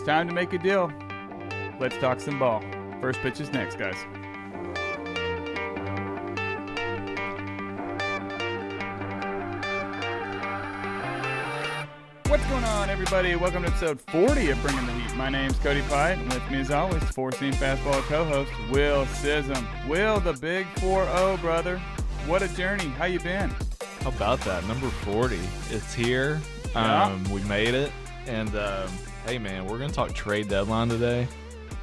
time to make a deal. Let's talk some ball. First pitch is next, guys. What's going on, everybody? Welcome to episode 40 of Bringing the Heat. My name's Cody Pite, and with me, as always, four-seam fastball co-host Will Sism. Will, the big 4-0, brother. What a journey. How you been? How about that? Number 40. It's here. Yeah. We made it. And, hey, man, we're going to talk trade deadline today.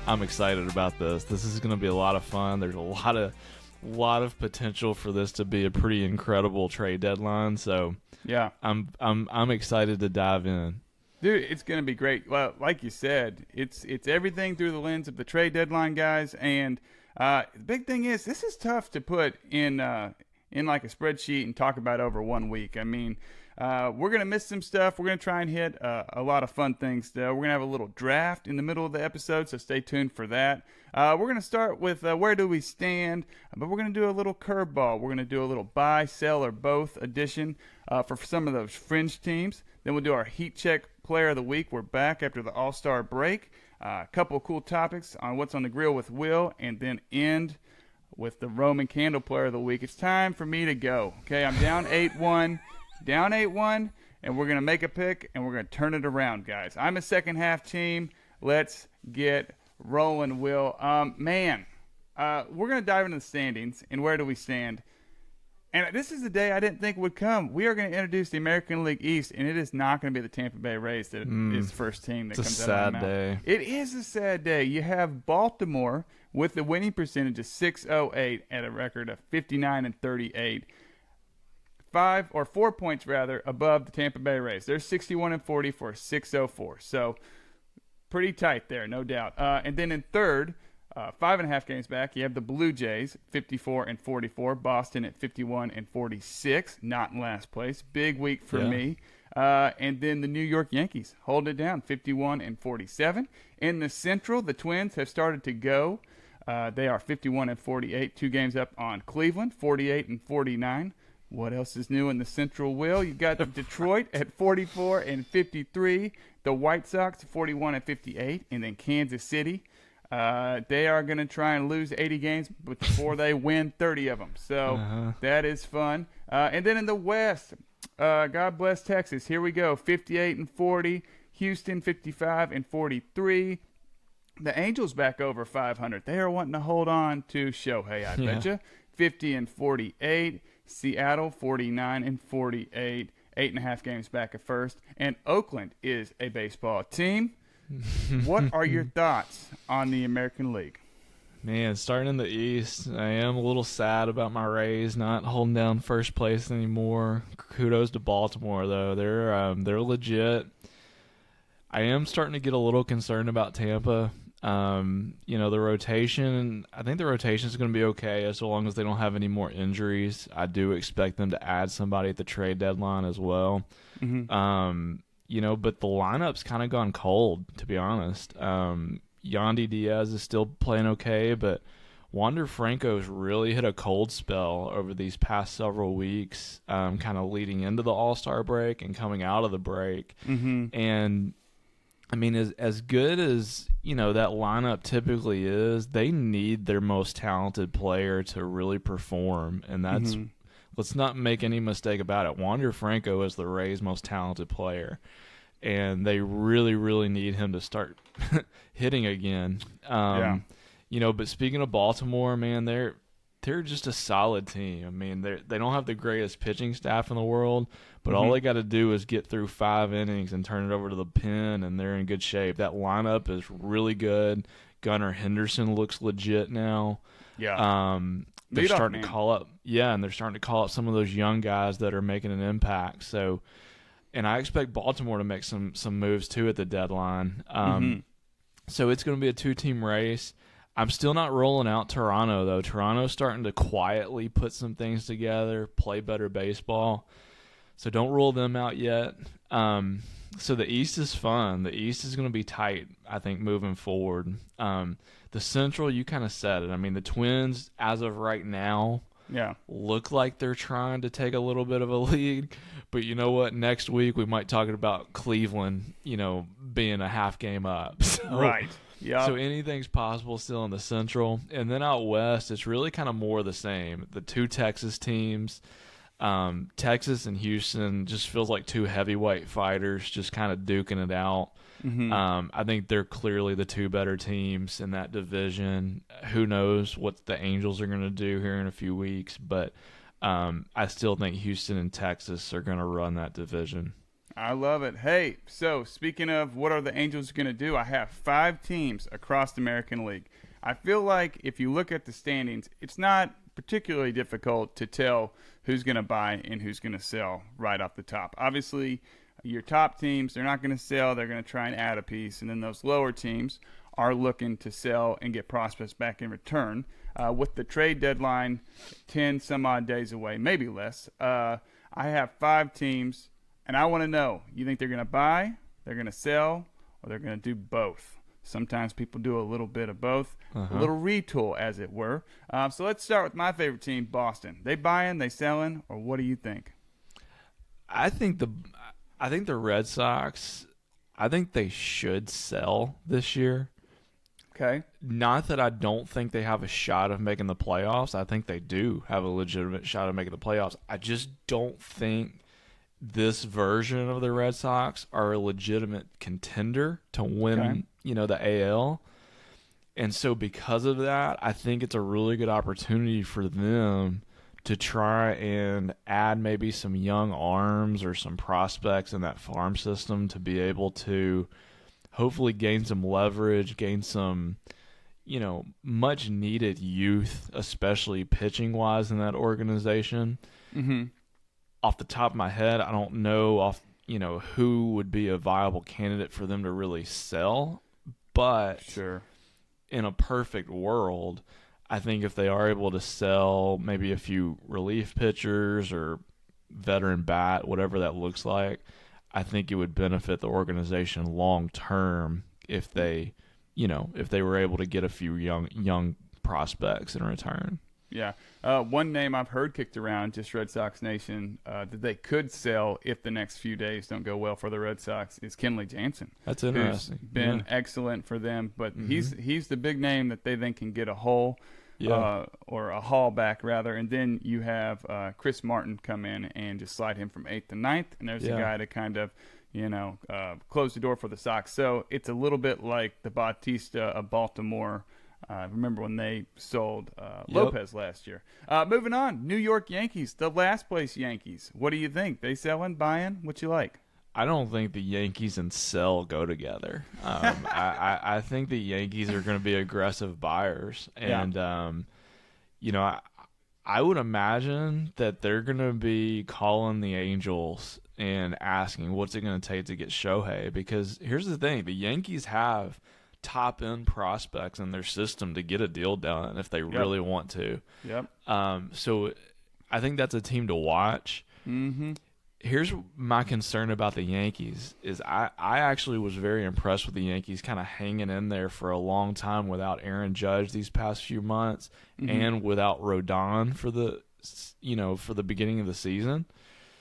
I'm excited about this. This is going to be a lot of fun. There's a lot of potential for this to be a pretty incredible trade deadline. So, Yeah. I'm excited to dive in. Dude, it's going to be great. Well, like you said, it's everything through the lens of the trade deadline, guys. And the big thing is, this is tough to put in like a spreadsheet and talk about over 1 week. I mean, we're going to miss some stuff. We're going to try and hit a lot of fun things. We're going to have a little draft in the middle of the episode, so stay tuned for that. We're going to start with where do we stand, but we're going to do a little curveball. We're going to do a little buy, sell, or both edition for some of those fringe teams. Then we'll do our Heat Check Player of the Week. We're back after the All-Star break. A couple of cool topics on what's on the grill with Will, and then end with the Roman Candle Player of the Week. It's time for me to go. Okay, I'm down 8-1. Down 8-1, and we're going to make a pick, and we're going to turn it around, guys. I'm a second-half team. Let's get rolling, Will. We're going to dive into the standings, and where do we stand? And this is the day I didn't think would come. We are going to introduce the American League East, and it is not going to be the Tampa Bay Rays that is first team that comes out of my mouth. It's a sad day. It is a sad day. You have Baltimore with the winning percentage of .608 at a record of 59-38. 4 points above the Tampa Bay Rays. They're 61-40 for a .604. So pretty tight there, no doubt. And then in third, 5.5 games back, you have the Blue Jays, 54-44. Boston at 51-46, not in last place. Big week for me. And then the New York Yankees hold it down, 51-47. In the Central, the Twins have started to go. They are 51-48, 2 games up on Cleveland, 48-49. What else is new in the Central, Will? You got Detroit at 44-53, the White Sox 41-58, and then Kansas City. They are going to try and lose 80 games before they win 30 of them. So that is fun. And then in the West, God bless Texas. Here we go, 58-40, Houston 55-43. The Angels back over 500. They are wanting to hold on to Shohei, I betcha. 50-48. Seattle 49-48, 8.5 games back at first, and Oakland is a baseball team. What are your thoughts on the American League? Man, starting in the East, I am a little sad about my Rays not holding down first place anymore. Kudos to Baltimore, though. They're legit. I am starting to get a little concerned about Tampa. The rotation, I think the rotation is going to be okay as long as they don't have any more injuries. I do expect them to add somebody at the trade deadline as well. But the lineup's kind of gone cold, to be honest. Yandy Diaz is still playing okay, but Wander Franco's really hit a cold spell over these past several weeks, kind of leading into the All-Star break and coming out of the break. And I mean, as good as, that lineup typically is, they need their most talented player to really perform. And that's, let's not make any mistake about it. Wander Franco is the Rays' most talented player. And they really, really need him to start hitting again. But speaking of Baltimore, man, they're just a solid team. I mean, they don't have the greatest pitching staff in the world, but all they got to do is get through 5 innings and turn it over to the pen, and they're in good shape. That lineup is really good. Gunnar Henderson looks legit now. Yeah. They're starting to call up, and they're starting to call up some of those young guys that are making an impact. So, and I expect Baltimore to make some moves too at the deadline. So it's going to be a 2-team race. I'm still not rolling out Toronto, though. Toronto's starting to quietly put some things together, play better baseball. So don't rule them out yet. So the East is fun. The East is going to be tight, I think, moving forward. The Central, you kind of said it. I mean, the Twins, as of right now, Yeah. look like they're trying to take a little bit of a lead. But you know what? Next week we might talk about Cleveland, being a half game up. So, Right. Yeah. So anything's possible still in the Central. And then out west, it's really kind of more the same. The two Texas teams, Texas and Houston, just feels like two heavyweight fighters just kind of duking it out. I think they're clearly the two better teams in that division. Who knows what the Angels are going to do here in a few weeks, but I still think Houston and Texas are going to run that division. I love it. Hey, so speaking of what are the Angels going to do, I have 5 teams across the American League. I feel like if you look at the standings, it's not particularly difficult to tell who's going to buy and who's going to sell right off the top. Obviously, your top teams, they're not going to sell. They're going to try and add a piece. And then those lower teams are looking to sell and get prospects back in return. With the trade deadline 10 some odd days away, maybe less, I have 5 teams, and I want to know, you think they're going to buy, they're going to sell, or they're going to do both? Sometimes people do a little bit of both, a little retool, as it were. So let's start with my favorite team, Boston. They buying, they selling, or what do you think? I think the Red Sox, I think they should sell this year. Okay. Not that I don't think they have a shot of making the playoffs. I think they do have a legitimate shot of making the playoffs. I just don't think this version of the Red Sox are a legitimate contender to win, the AL. And so because of that, I think it's a really good opportunity for them to try and add maybe some young arms or some prospects in that farm system to be able to hopefully gain some leverage, gain some, much needed youth, especially pitching wise in that organization. Off the top of my head, I don't know who would be a viable candidate for them to really sell, but Sure. in a perfect world, I think if they are able to sell maybe a few relief pitchers or veteran bat, whatever that looks like, I think it would benefit the organization long term if they were able to get a few young prospects in return. Yeah. One name I've heard kicked around, just Red Sox Nation, that they could sell if the next few days don't go well for the Red Sox is Kenley Jansen. That's interesting. Who's been excellent for them, but he's the big name that they then can get a haul, or a haul back rather, and then you have Chris Martin come in and just slide him from 8th to 9th, and there's a guy to kind of close the door for the Sox. So it's a little bit like the Bautista of Baltimore. Remember when they sold Lopez last year. Moving on, New York Yankees, the last place Yankees. What do you think? They selling, buying? What you like? I don't think the Yankees and sell go together. I think the Yankees are going to be aggressive buyers. And, I would imagine that they're going to be calling the Angels and asking what's it going to take to get Shohei. Because here's the thing. The Yankees have top-end prospects in their system to get a deal done if they really want to. So I think that's a team to watch. Here's my concern about the Yankees is I actually was very impressed with the Yankees kind of hanging in there for a long time without Aaron Judge these past few months and without Rodon for the beginning of the season.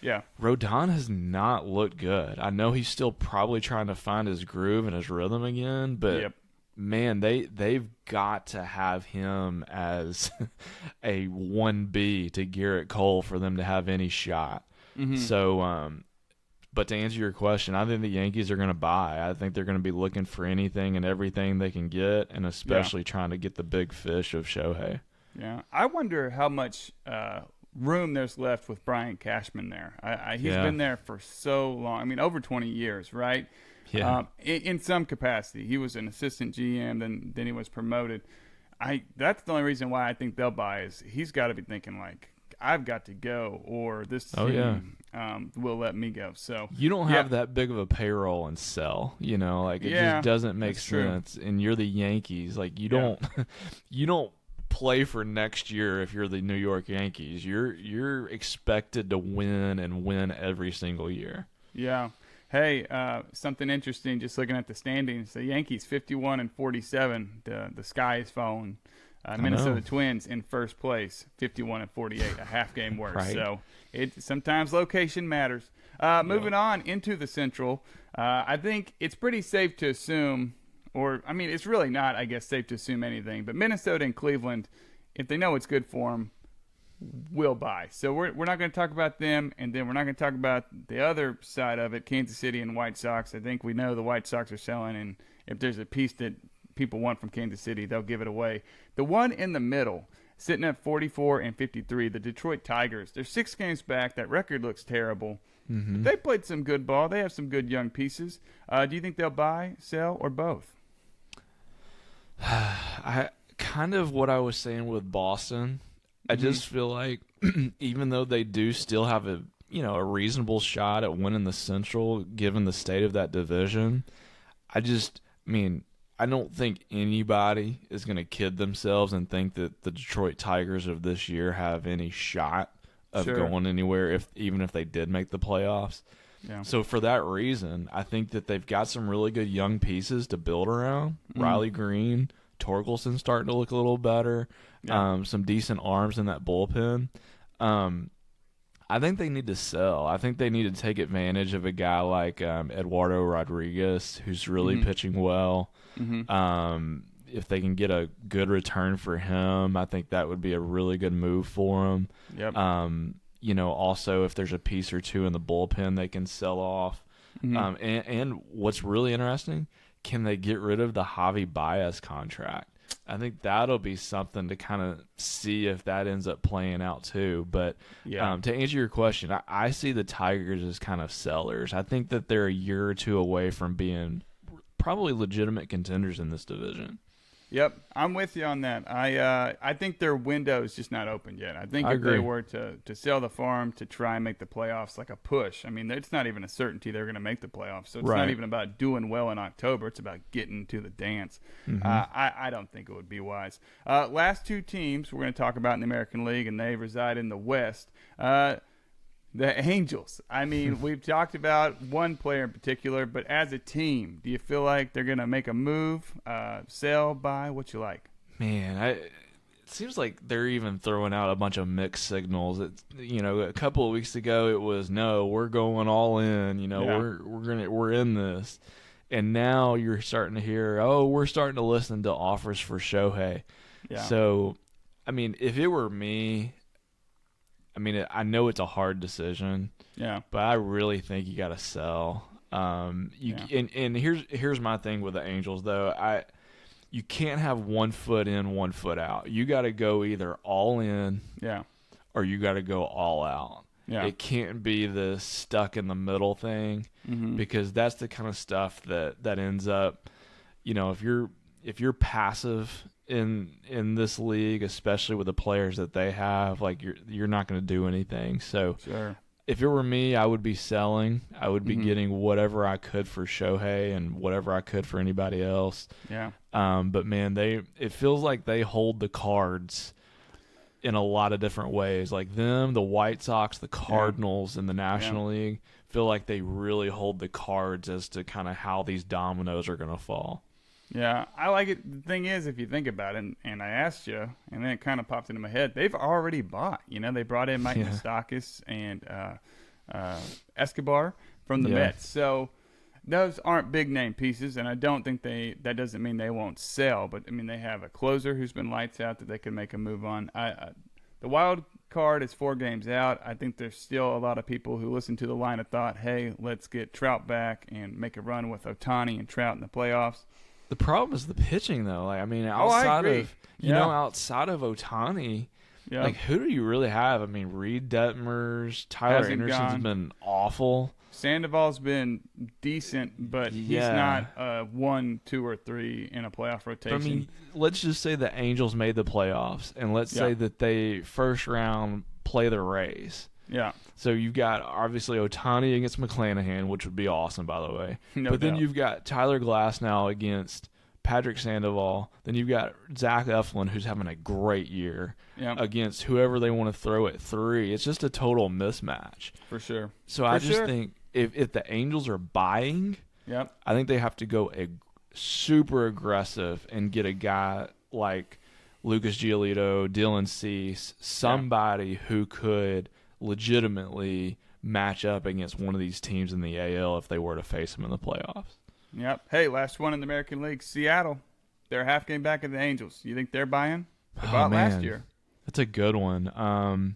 Yeah. Rodon has not looked good. I know he's still probably trying to find his groove and his rhythm again, but man, they've got to have him as a 1B to Garrett Cole for them to have any shot. So, but to answer your question, I think the Yankees are going to buy. I think they're going to be looking for anything and everything they can get, and especially trying to get the big fish of Shohei. Yeah. I wonder how much room there's left with Brian Cashman there. He's been there for so long. I mean, over 20 years, right? Yeah. In some capacity. He was an assistant GM, then he was promoted. That's the only reason why I think they'll buy is he's got to be thinking like, I've got to go, or this team will let me go. So you don't have that big of a payroll and sell, it just doesn't make sense. And you're the Yankees, like you don't play for next year if you're the New York Yankees. You're expected to win and win every single year. Yeah. Hey, something interesting. Just looking at the standings, the Yankees 51-47. The sky is falling. Minnesota Twins in first place, 51-48, a half game worse. Right. So sometimes location matters. Moving on into the Central, I think it's pretty safe to assume, it's really not, I guess, safe to assume anything, but Minnesota and Cleveland, if they know what's good for them, will buy. So we're not going to talk about them, and then we're not going to talk about the other side of it, Kansas City and White Sox. I think we know the White Sox are selling, and if there's a piece that people want from Kansas City, they'll give it away. The one in the middle, sitting at 44-53, the Detroit Tigers. They're 6 games back. That record looks terrible. Mm-hmm. They played some good ball. They have some good young pieces. Do you think they'll buy, sell, or both? I kind of what I was saying with Boston. I just feel like even though they do still have a reasonable shot at winning the Central, given the state of that division, I don't think anybody is going to kid themselves and think that the Detroit Tigers of this year have any shot of going anywhere, even if they did make the playoffs. Yeah. So for that reason, I think that they've got some really good young pieces to build around. Riley Green, Torkelson starting to look a little better. Yeah. Some decent arms in that bullpen. I think they need to sell. I think they need to take advantage of a guy like Eduardo Rodriguez, who's really pitching well. If they can get a good return for him, I think that would be a really good move for him. Yep. Also, if there's a piece or two in the bullpen they can sell off. And what's really interesting, can they get rid of the Javi Baez contract? I think that'll be something to kind of see if that ends up playing out too. But to answer your question, I see the Tigers as kind of sellers. I think that they're a year or two away from being probably legitimate contenders in this division. Yep, I'm with you on that. I think their window is just not open yet. I think if they were to sell the farm to try and make the playoffs like a push, it's not even a certainty they're going to make the playoffs. So it's not even about doing well in October. It's about getting to the dance. I don't think it would be wise. Last 2 teams we're going to talk about in the American League, and they reside in the West. The Angels. We've talked about one player in particular, but as a team, do you feel like they're going to make a move, sell, buy? What you like? Man, it seems like they're even throwing out a bunch of mixed signals. A couple of weeks ago it was no, we're going all in. We're in this, and now you're starting to hear, we're starting to listen to offers for Shohei. Yeah. So, if it were me. I know it's a hard decision. Yeah. But I really think you got to sell. And here's my thing with the Angels though. You can't have 1 foot in, 1 foot out. You got to go either all in, or you got to go all out. Yeah. It can't be the stuck in the middle thing, because that's the kind of stuff that ends up, if you're passive in this league, especially with the players that they have, like you're not going to do anything. So if it were me, I would be selling. I would be getting whatever I could for Shohei and whatever I could for anybody else. Yeah. But man, it feels like they hold the cards in a lot of different ways. Like them, the White Sox, the Cardinals in the National League feel like they really hold the cards as to kind of how these dominoes are going to fall. Yeah, I like it. The thing is, if you think about it, and I asked you, and then it kind of popped into my head, they've already bought. They brought in Mike Moustakas and Escobar from the Mets. So those aren't big-name pieces, and I don't think that doesn't mean they won't sell. But, they have a closer who's been lights out that they could make a move on. The wild card is 4 games out. I think there's still a lot of people who listen to the line of thought, hey, let's get Trout back and make a run with Ohtani and Trout in the playoffs. The problem is the pitching, though. Outside of Ohtani, who do you really have? Reed Detmers, Tyler Anderson's been awful. Sandoval's been decent, but he's not 1, 2, or 3 in a playoff rotation. Let's just say the Angels made the playoffs, and let's say that they first round play the Rays. Yeah. So you've got, obviously, Ohtani against McClanahan, which would be awesome, by the way. But then you've got Tyler Glasnow against Patrick Sandoval. Then you've got Zach Eflin, who's having a great year, against whoever they want to throw at 3. It's just a total mismatch. For sure. So I just think if the Angels are buying, I think they have to go super aggressive and get a guy like Lucas Giolito, Dylan Cease, somebody who could legitimately match up against one of these teams in the AL if they were to face them in the playoffs. Yep. Hey, last one in the American League, Seattle. They're a half game back of the Angels. You think they're buying? They bought last year. That's a good one.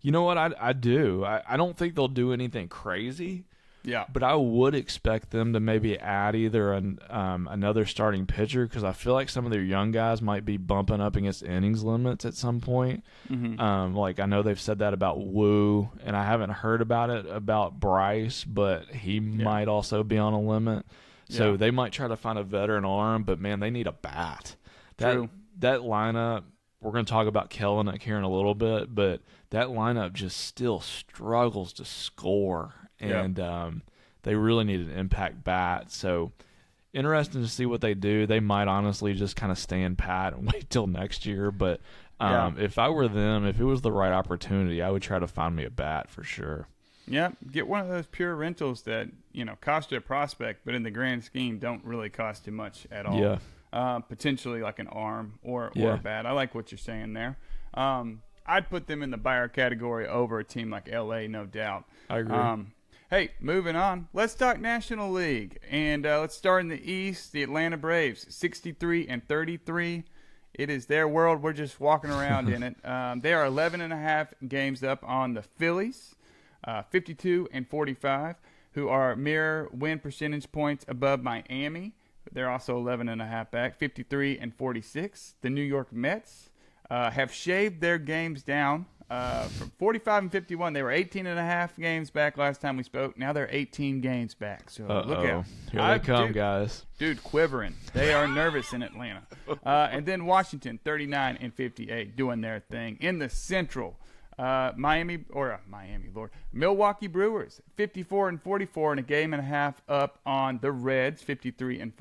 You know what? I do. I don't think they'll do anything crazy. Yeah. But I would expect them to maybe add either another starting pitcher, because I feel like some of their young guys might be bumping up against innings limits at some point. Mm-hmm. Like I know they've said that about Wu, and I haven't heard about it about Bryce, but he might also be on a limit. So they might try to find a veteran arm, but man, they need a bat. True. That lineup, we're going to talk about Kelenic here in a little bit, but that lineup just still struggles to score. And they really need an impact bat. So interesting to see what they do. They might honestly just kind of stand pat and wait till next year. But if I were them, if it was the right opportunity, I would try to find me a bat for sure. Yeah, get one of those pure rentals that, cost you a prospect, but in the grand scheme don't really cost you much at all. Yeah. Potentially like an arm or a bat. I like what you're saying there. I'd put them in the buyer category over a team like LA, no doubt. I agree. Hey, moving on. Let's talk National League. And let's start in the East. The Atlanta Braves, 63-33. It is their world. We're just walking around in it. They are 11.5 games up on the Phillies, 52-45, who are mirror win percentage points above Miami. They're also 11.5 back, 53-46. The New York Mets have shaved their games down. From 45-51, they were 18.5 games back last time we spoke. Now they're 18 games back. So look out. Here they come, guys. Dude, quivering. They are nervous in Atlanta. And then Washington, 39-58, doing their thing. In the Central, Milwaukee Brewers, 54-44 and a game and a half up on the Reds, 53-46,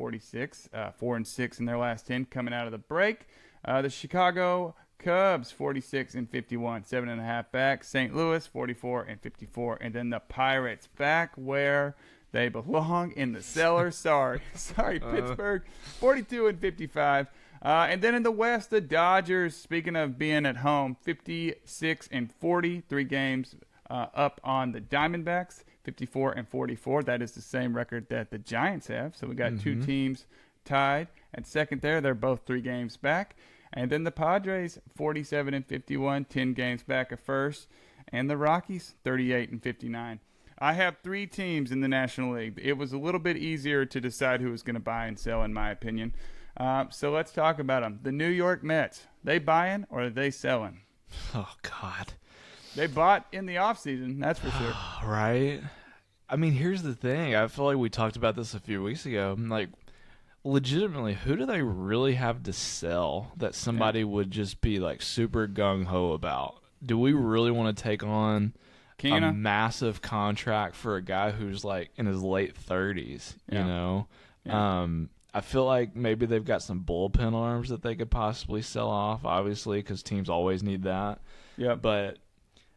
4-6 in their last 10 coming out of the break. The Chicago Cubs, 46-51, 7.5 back. St. Louis, 44-54. And then the Pirates back where they belong, in the cellar. Sorry, Pittsburgh, 42-55. And then in the West, the Dodgers, speaking of being at home, 56-40, 3 games up on the Diamondbacks, 54-44. That is the same record that the Giants have. So we got two teams tied at second there. They're both 3 games back. And then the Padres, 47-51, 10 games back at first. And the Rockies, 38-59. I have 3 teams in the National League. It was a little bit easier to decide who was going to buy and sell, in my opinion. So let's talk about them. The New York Mets, they buying or are they selling? Oh, God. They bought in the offseason, that's for sure. Right? I mean, here's the thing. I feel like we talked about this a few weeks ago. Like, legitimately, who do they really have to sell that somebody would just be like super gung-ho about? Do we really want to take on a massive contract for a guy who's like in his late 30s, you know? Yeah. I feel like maybe they've got some bullpen arms that they could possibly sell off, obviously, because teams always need that. Yeah. But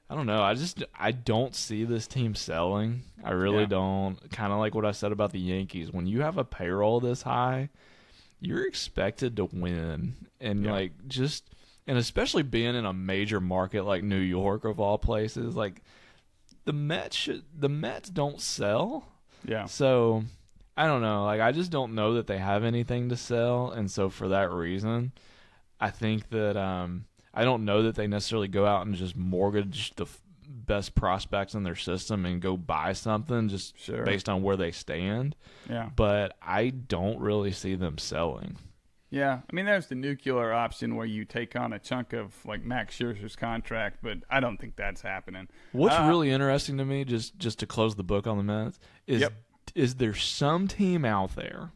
I don't know. I don't see this team selling. I really don't. Kind of like what I said about the Yankees. When you have a payroll this high, you're expected to win. And and especially being in a major market like New York of all places, like the Mets don't sell. Yeah. So I don't know. Like I just don't know that they have anything to sell, and so for that reason, I think that I don't know that they necessarily go out and just mortgage the best prospects in their system and go buy something just based on where they stand. Yeah. But I don't really see them selling. Yeah. I mean, there's the nuclear option where you take on a chunk of like Max Scherzer's contract, but I don't think that's happening. What's really interesting to me, just to close the book on the Mets, is there some team out there,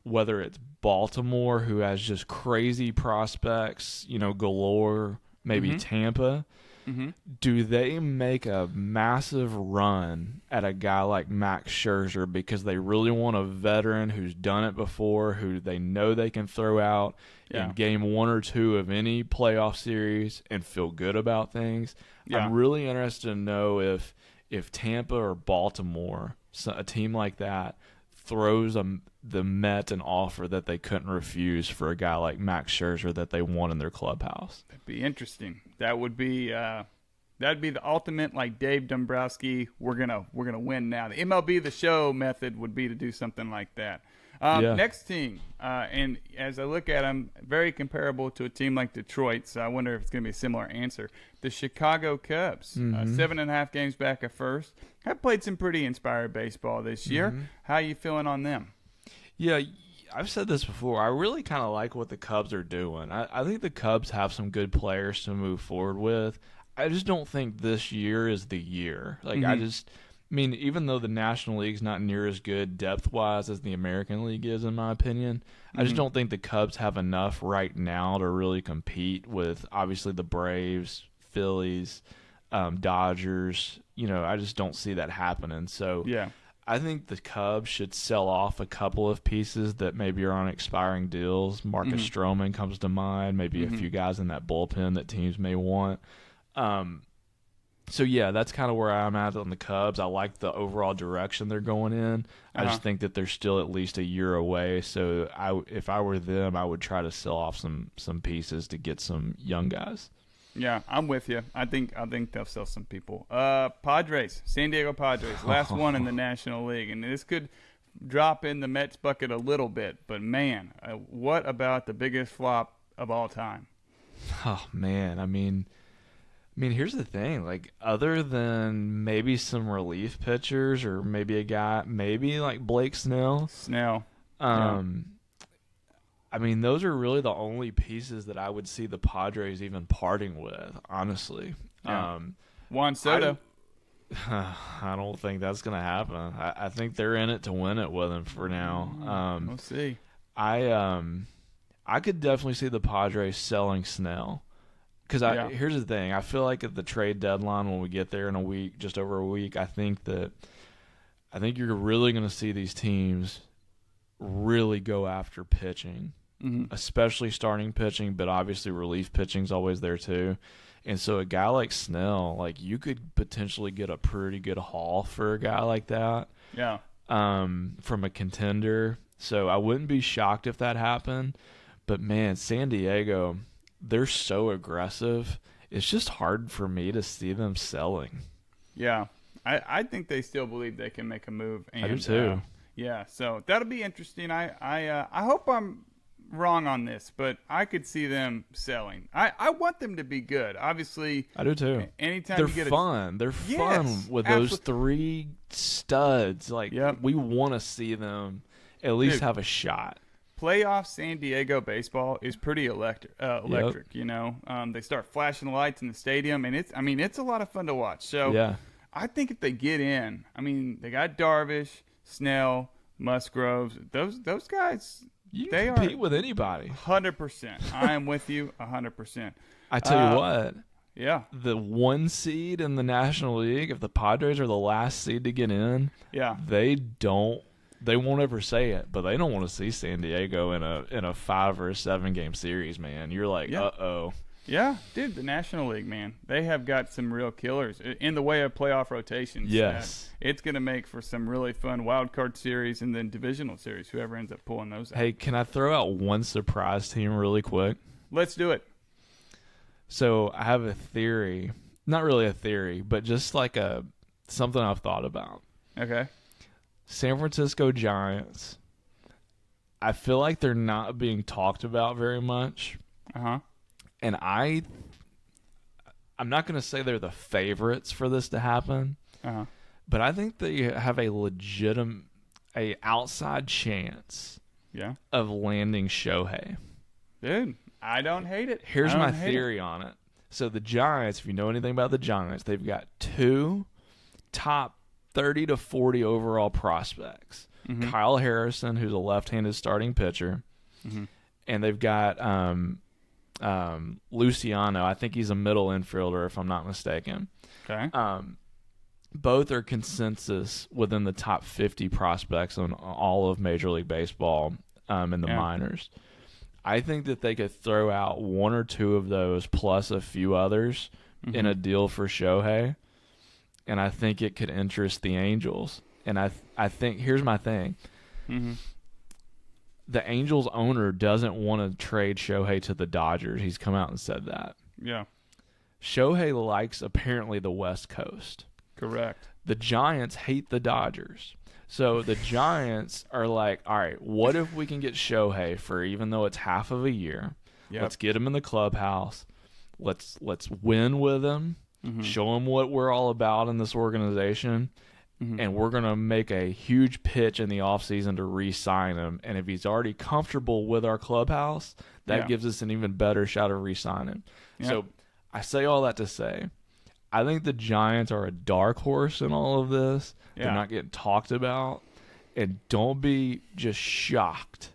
whether it's Baltimore, who has just crazy prospects, galore, maybe Tampa, do they make a massive run at a guy like Max Scherzer because they really want a veteran who's done it before, who they know they can throw out in game 1 or 2 of any playoff series and feel good about things? Yeah. I'm really interested to know if Tampa or Baltimore, a team like that, throws the Met an offer that they couldn't refuse for a guy like Max Scherzer that they want in their clubhouse. That'd be interesting. That'd be the ultimate, like Dave Dombrowski. We're gonna win now. The MLB The Show method would be to do something like that. Next team, and as I look at them, very comparable to a team like Detroit. So I wonder if it's going to be a similar answer. The Chicago Cubs, 7.5 games back at first, have played some pretty inspired baseball this year. How are you feeling on them? Yeah, I've said this before. I really kind of like what the Cubs are doing. I think the Cubs have some good players to move forward with. I just don't think this year is the year. Like, I mean, even though the National League's not near as good depth-wise as the American League is, in my opinion, I just don't think the Cubs have enough right now to really compete with, obviously, the Braves, Phillies, Dodgers. You know, I just don't see that happening. So Yeah. I think the Cubs should sell off a couple of pieces that maybe are on expiring deals. Marcus Stroman comes to mind, maybe a few guys in that bullpen that teams may want. So, yeah, that's kind of where I'm at on the Cubs. I like the overall direction they're going in. I just think that they're still at least a year away. So, if I were them, I would try to sell off some pieces to get some young guys. Yeah, I'm with you. I think they'll sell some people. Padres, San Diego Padres, last one in the National League. And this could drop in the Mets bucket a little bit. But, man, what about the biggest flop of all time? Oh, man. I mean, here's the thing. Like, other than maybe some relief pitchers or maybe a guy, maybe like Blake Snell. I mean, those are really the only pieces that I would see the Padres even parting with, honestly. Yeah. Juan Soto. I don't think that's going to happen. I think they're in it to win it with him for now. We'll see. I could definitely see the Padres selling Snell. Because here's the thing. I feel like at the trade deadline, when we get there in a week, just over a week, I think you're really going to see these teams really go after pitching, especially starting pitching, but obviously relief pitching is always there too. And so a guy like Snell, like, you could potentially get a pretty good haul for a guy like that. Yeah. From a contender. So I wouldn't be shocked if that happened. But, man, San Diego, they're so aggressive. It's just hard for me to see them selling. Yeah. I think they still believe they can make a move. And, I do too. Yeah, so that'll be interesting. I hope I'm wrong on this, but I could see them selling. I want them to be good. Obviously, I do too. Anytime they're you get fun. They're fun with those three studs. Like, we want to see them at least have a shot. Playoff San Diego baseball is pretty electric. You know, they start flashing the lights in the stadium, and it's a lot of fun to watch. So I think if they get in, they got Darvish, Snell, Musgroves, those guys. You can compete with anybody. 100%. I am with you 100%. I tell you what. Yeah. The 1 seed in the National League, if the Padres are the last seed to get in, they won't ever say it, but they don't want to see San Diego in a 5 or 7 game series, man. You're like, uh-oh. Yeah, dude, the National League, man, they have got some real killers in the way of playoff rotations. Yes. It's going to make for some really fun wild card series and then divisional series, whoever ends up pulling those out. Hey, can I throw out one surprise team really quick? Let's do it. So I have a theory. Not really a theory, but just like something I've thought about. Okay. San Francisco Giants. I feel like they're not being talked about very much. Uh-huh. And I'm not going to say they're the favorites for this to happen, but I think they have a outside chance of landing Shohei. Dude, I don't hate it. Here's my theory on it. So the Giants, if you know anything about the Giants, they've got 2 top 30 to 40 overall prospects. Kyle Harrison, who's a left-handed starting pitcher, and they've got Luciano. I think he's a middle infielder, if I'm not mistaken. Okay. Both are consensus within the top 50 prospects on all of Major League Baseball in the minors. I think that they could throw out 1 or 2 of those plus a few others in a deal for Shohei, and I think it could interest the Angels. And I think here's my thing. the Angels owner doesn't want to trade Shohei to the Dodgers. He's come out and said that. Yeah. Shohei likes apparently the West Coast. Correct. The Giants hate the Dodgers. So the Giants are like, all right, what if we can get Shohei for, even though it's half of a year, let's get him in the clubhouse. Let's win with him, show him what we're all about in this organization, and we're going to make a huge pitch in the offseason to re-sign him. And if he's already comfortable with our clubhouse, that gives us an even better shot of re-signing. So I say all that to say, I think the Giants are a dark horse in all of this. They're not getting talked about. And don't be just shocked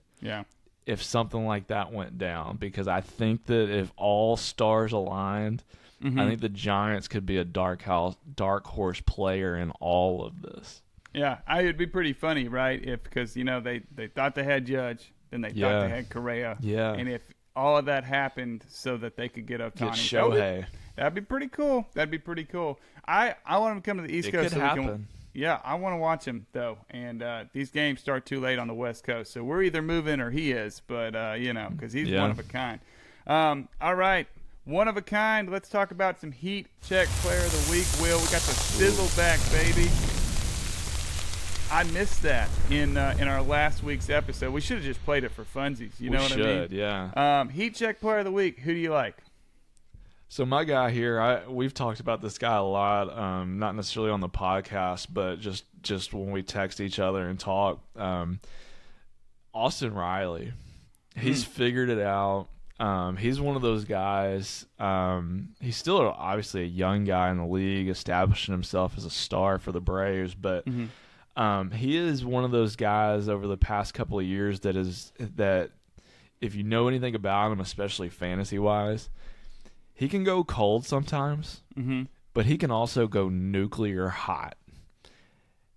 if something like that went down, because I think that if all stars aligned, I think the Giants could be a dark horse player in all of this. Yeah, it'd be pretty funny, right? Because they thought they had Judge, then they thought they had Correa, and if all of that happened so that they could get Ohtani, get Shohei, that'd be pretty cool. I want him to come to the East Coast. Could happen. I want to watch him though, and these games start too late on the West Coast, so we're either moving or he is, but because he's one of a kind. All right. One of a kind. Let's talk about some Heat Check Player of the Week. Will, we got the sizzle back, baby. I missed that in our last week's episode. We should have just played it for funsies. You know what I mean? We should, yeah. Heat Check Player of the Week. Who do you like? So my guy here, we've talked about this guy a lot, not necessarily on the podcast, but just when we text each other and talk. Austin Riley, he's figured it out. He's one of those guys. He's still obviously a young guy in the league, establishing himself as a star for the Braves. But he is one of those guys over the past couple of years that if you know anything about him, especially fantasy wise, he can go cold sometimes, but he can also go nuclear hot.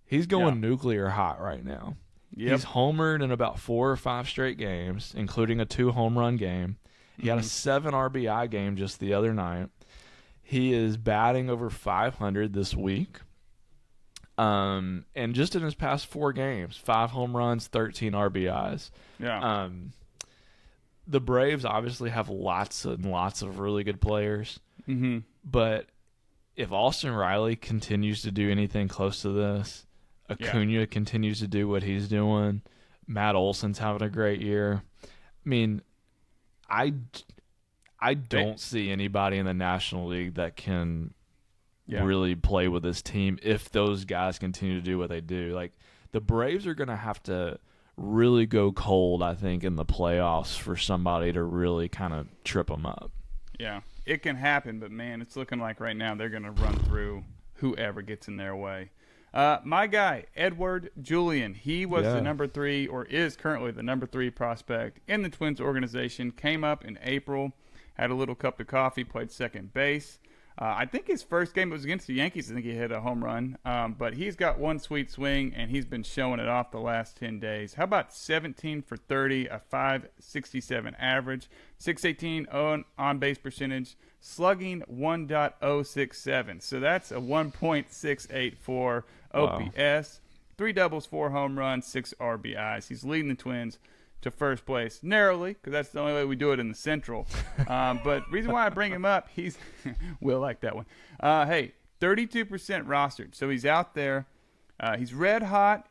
He's going nuclear hot right now. Yep. He's homered in about 4 or 5 straight games, including a 2 home run game. He had a 7 RBI game just the other night. He is batting over 500 this week. And just in his past 4 games, 5 home runs, 13 RBIs. Yeah. The Braves obviously have lots and lots of really good players. But if Austin Riley continues to do anything close to this, Acuna continues to do what he's doing, Matt Olson's having a great year. I mean, I don't see anybody in the National League that can really play with this team if those guys continue to do what they do. Like, the Braves are going to have to really go cold, I think, in the playoffs for somebody to really kind of trip them up. Yeah, it can happen, but, man, it's looking like right now they're going to run through whoever gets in their way. My guy, Edouard Julien, he was the number 3, or is currently the number 3 prospect in the Twins organization. Came up in April, had a little cup of coffee, played second base. I think his first game was against the Yankees. I think he hit a home run. But he's got one sweet swing, and he's been showing it off the last 10 days. How about 17 for 30, a 5.67 average, 618 on-base percentage, slugging 1.067. So that's a 1.684 OPS, 3 doubles, 4 home runs, 6 RBIs. He's leading the Twins to first place narrowly, because that's the only way we do it in the Central. But reason why I bring him up, we'll like that one. Hey, 32% rostered, so he's out there. He's red hot.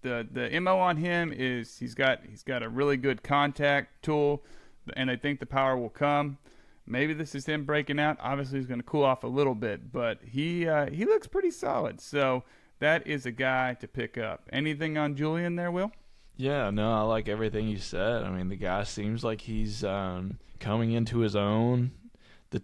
The MO on him is he's got a really good contact tool, and I think the power will come. Maybe this is him breaking out. Obviously, he's going to cool off a little bit, but he looks pretty solid. So that is a guy to pick up. Anything on Julien there, Will? Yeah, no, I like everything you said. I mean, the guy seems like he's coming into his own. The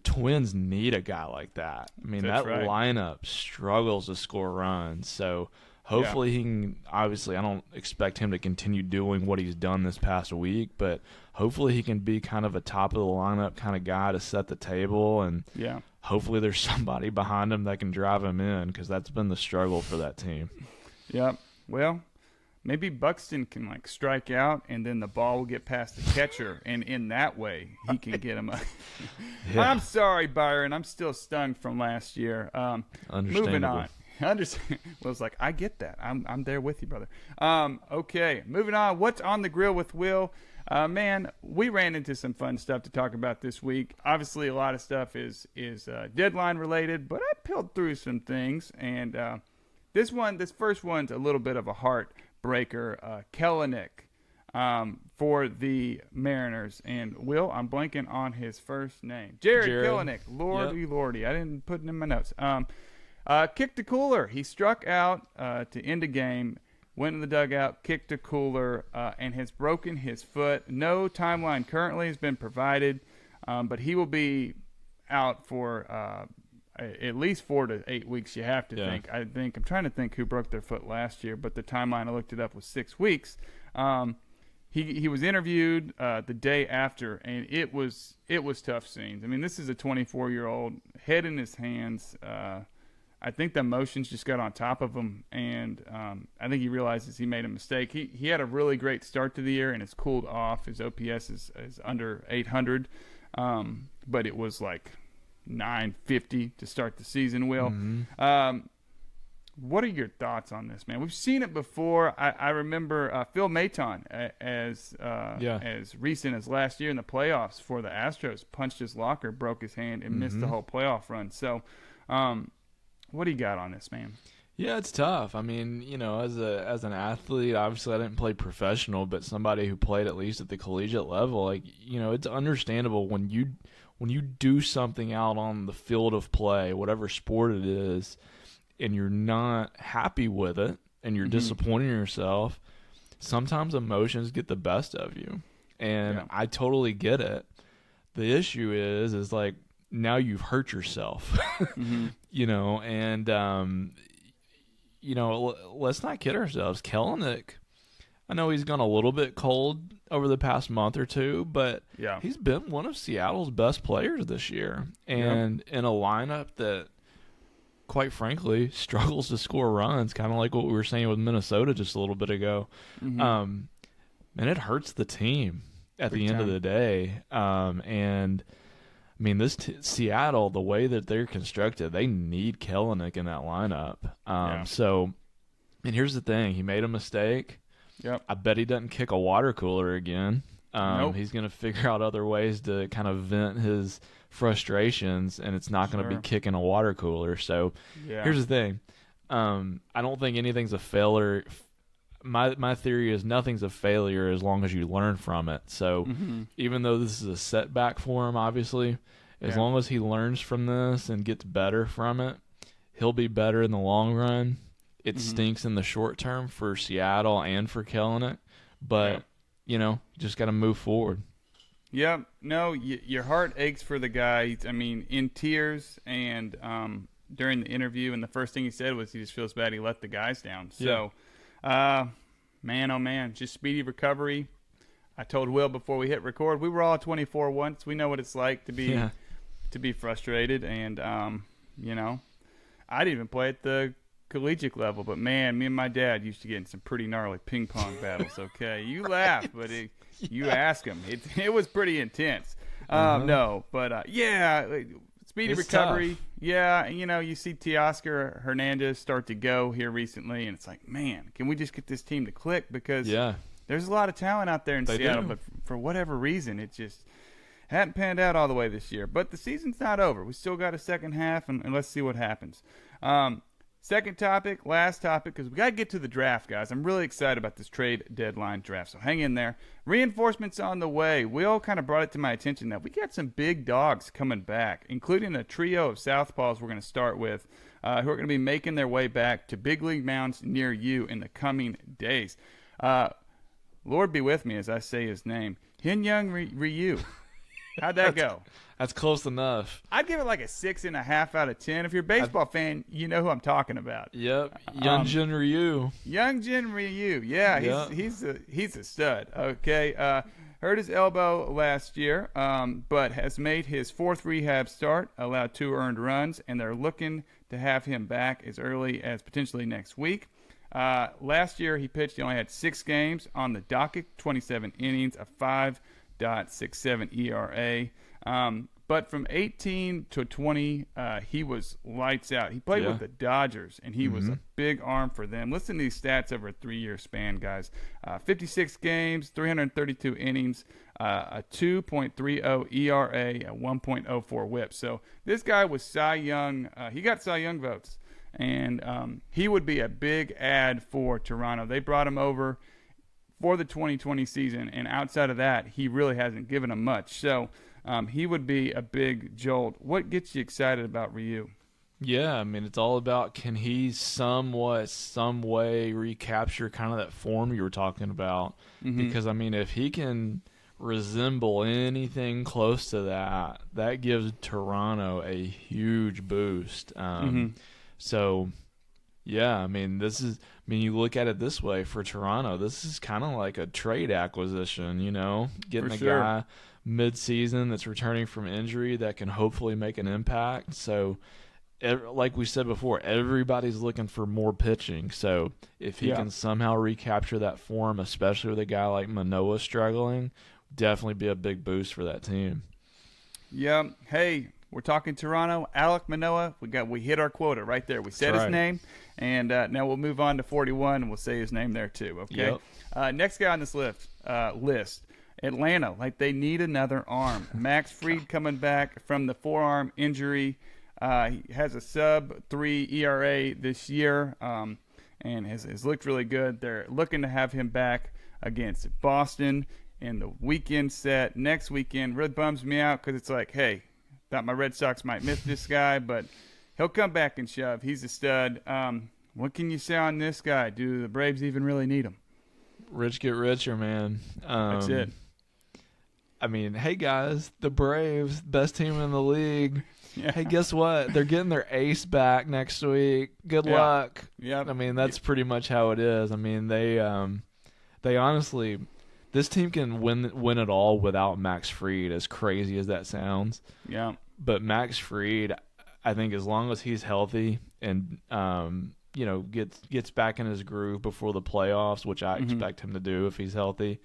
Twins need a guy like that. I mean, that lineup struggles to score runs. So hopefully he can. Obviously, I don't expect him to continue doing what he's done this past week, but hopefully he can be kind of a top of the lineup kind of guy to set the table. And hopefully there's somebody behind him that can drive him in, because that's been the struggle for that team. Yeah. Well, maybe Buxton can strike out, and then the ball will get past the catcher, and in that way he can get him. I'm sorry, Byron. I'm still stung from last year. Moving on. I understand. Will's like, I get that. I'm there with you, brother. Okay, moving on. What's on the grill with Will? Man, we ran into some fun stuff to talk about this week. Obviously, a lot of stuff is deadline related, but I peeled through some things, and this first one's a little bit of a heartbreaker. Kelenic for the Mariners, and Will, I'm blanking on his first name. Jared. Kelenic. Lordy, I didn't put it in my notes. Kicked a cooler. He struck out to end a game. Went in the dugout, kicked a cooler, and has broken his foot. No timeline currently has been provided, but he will be out for at least 4 to 8 weeks. You have to think. I'm trying to think who broke their foot last year, but the timeline I looked it up was 6 weeks. He was interviewed the day after, and it was tough scenes. I mean, this is a 24-year-old, head in his hands. I think the emotions just got on top of him, and I think he realizes he made a mistake. He had a really great start to the year, and it's cooled off. His OPS is under 800, but it was like 950 to start the season, Will. Mm-hmm. What are your thoughts on this, man? We've seen it before. I remember Phil Maton, as recent as last year in the playoffs for the Astros, punched his locker, broke his hand, and missed the whole playoff run. So what do you got on this, man? Yeah, it's tough. I mean, as an athlete, obviously I didn't play professional, but somebody who played at least at the collegiate level, it's understandable when you do something out on the field of play, whatever sport it is, and you're not happy with it and you're disappointing yourself, sometimes emotions get the best of you. And I totally get it. The issue is like, now you've hurt yourself, let's not kid ourselves. Kelenic, I know he's gone a little bit cold over the past month or two, but he's been one of Seattle's best players this year. And in a lineup that, quite frankly, struggles to score runs, kind of like what we were saying with Minnesota just a little bit ago. And it hurts the team at the end of the day. And I mean, this Seattle, the way that they're constructed, they need Kelenic in that lineup. So, and here's the thing. He made a mistake. I bet he doesn't kick a water cooler again. He's going to figure out other ways to kind of vent his frustrations, and it's not going to be kicking a water cooler. So here's the thing. I don't think anything's a failure. My theory is nothing's a failure as long as you learn from it. So even though this is a setback for him, obviously, as long as he learns from this and gets better from it, he'll be better in the long run. It stinks in the short term for Seattle and for Kelenic, but just got to move forward. No, your heart aches for the guy. I mean, in tears, and during the interview, and the first thing he said was he just feels bad he let the guys down. So, man, oh man, just speedy recovery. I told Will before we hit record, we were all 24 once. We know what it's like to be frustrated, and I didn't even play at the collegiate level, but man, me and my dad used to get in some pretty gnarly ping pong battles. Okay, you laugh, but you ask him, it was pretty intense. Speedy recovery. Tough. You see Teoscar Hernandez start to go here recently, and it's like, man, can we just get this team to click? Because there's a lot of talent out there in Seattle, but for whatever reason, it just hadn't panned out all the way this year. But the season's not over. We still got a second half, and let's see what happens. Second topic, last topic, because we got to get to the draft, guys. I'm really excited about this trade deadline draft, so hang in there. Reinforcements on the way. Will kind of brought it to my attention that we got some big dogs coming back, including a trio of southpaws we're going to start with, who are going to be making their way back to big league mounds near you in the coming days. Lord be with me as I say his name. Hyun-Young Ryu. How'd that go? That's close enough. I'd give it like a 6.5 out of 10. If you're a baseball fan, you know who I'm talking about. Yep, Hyun-Jin Ryu. Hyun-Jin Ryu, he's a stud. Okay, hurt his elbow last year, but has made his fourth rehab start, allowed 2 earned runs, and they're looking to have him back as early as potentially next week. Last year he pitched. He only had 6 games on the docket, 27 innings, a 5.67 ERA. But from 18 to 20, he was lights out. He played with the Dodgers, and he was a big arm for them. Listen to these stats over a 3-year span, guys. 56 games, 332 innings, a 2.30 ERA, a 1.04 WHIP. So this guy was Cy Young. He got Cy Young votes, and he would be a big add for Toronto. They brought him over for the 2020 season, and outside of that, he really hasn't given them much. So he would be a big jolt. What gets you excited about Ryu? Yeah, I mean, it's all about, can he some way recapture kind of that form you were talking about? Because, I mean, if he can resemble anything close to that, that gives Toronto a huge boost. So, yeah, I mean, you look at it this way for Toronto, this is kind of like a trade acquisition, getting a guy mid-season that's returning from injury that can hopefully make an impact. So, like we said before, everybody's looking for more pitching. So, if he can somehow recapture that form, especially with a guy like Manoah struggling, definitely be a big boost for that team. Yeah. Hey, we're talking Toronto. Alek Manoah, we hit our quota right there. We said his name, and now we'll move on to 41, and we'll say his name there too. Okay. Yep. Next guy on this list, Atlanta. Like, they need another arm. Max Fried coming back from the forearm injury. He has a sub-3 ERA this year, and has looked really good. They're looking to have him back against Boston in the weekend set next weekend. Really bums me out because it's like, hey, thought my Red Sox might miss this guy, but he'll come back and shove. He's a stud. What can you say on this guy? Do the Braves even really need him? Rich get richer, man. That's it. I mean, hey, guys, the Braves, best team in the league. Yeah. Hey, guess what? They're getting their ace back next week. Good luck. Yep. I mean, that's pretty much how it is. I mean, they honestly, this team can win it all without Max Fried, as crazy as that sounds. Yeah. But Max Fried, I think as long as he's healthy and gets back in his groove before the playoffs, which I expect him to do if he's healthy,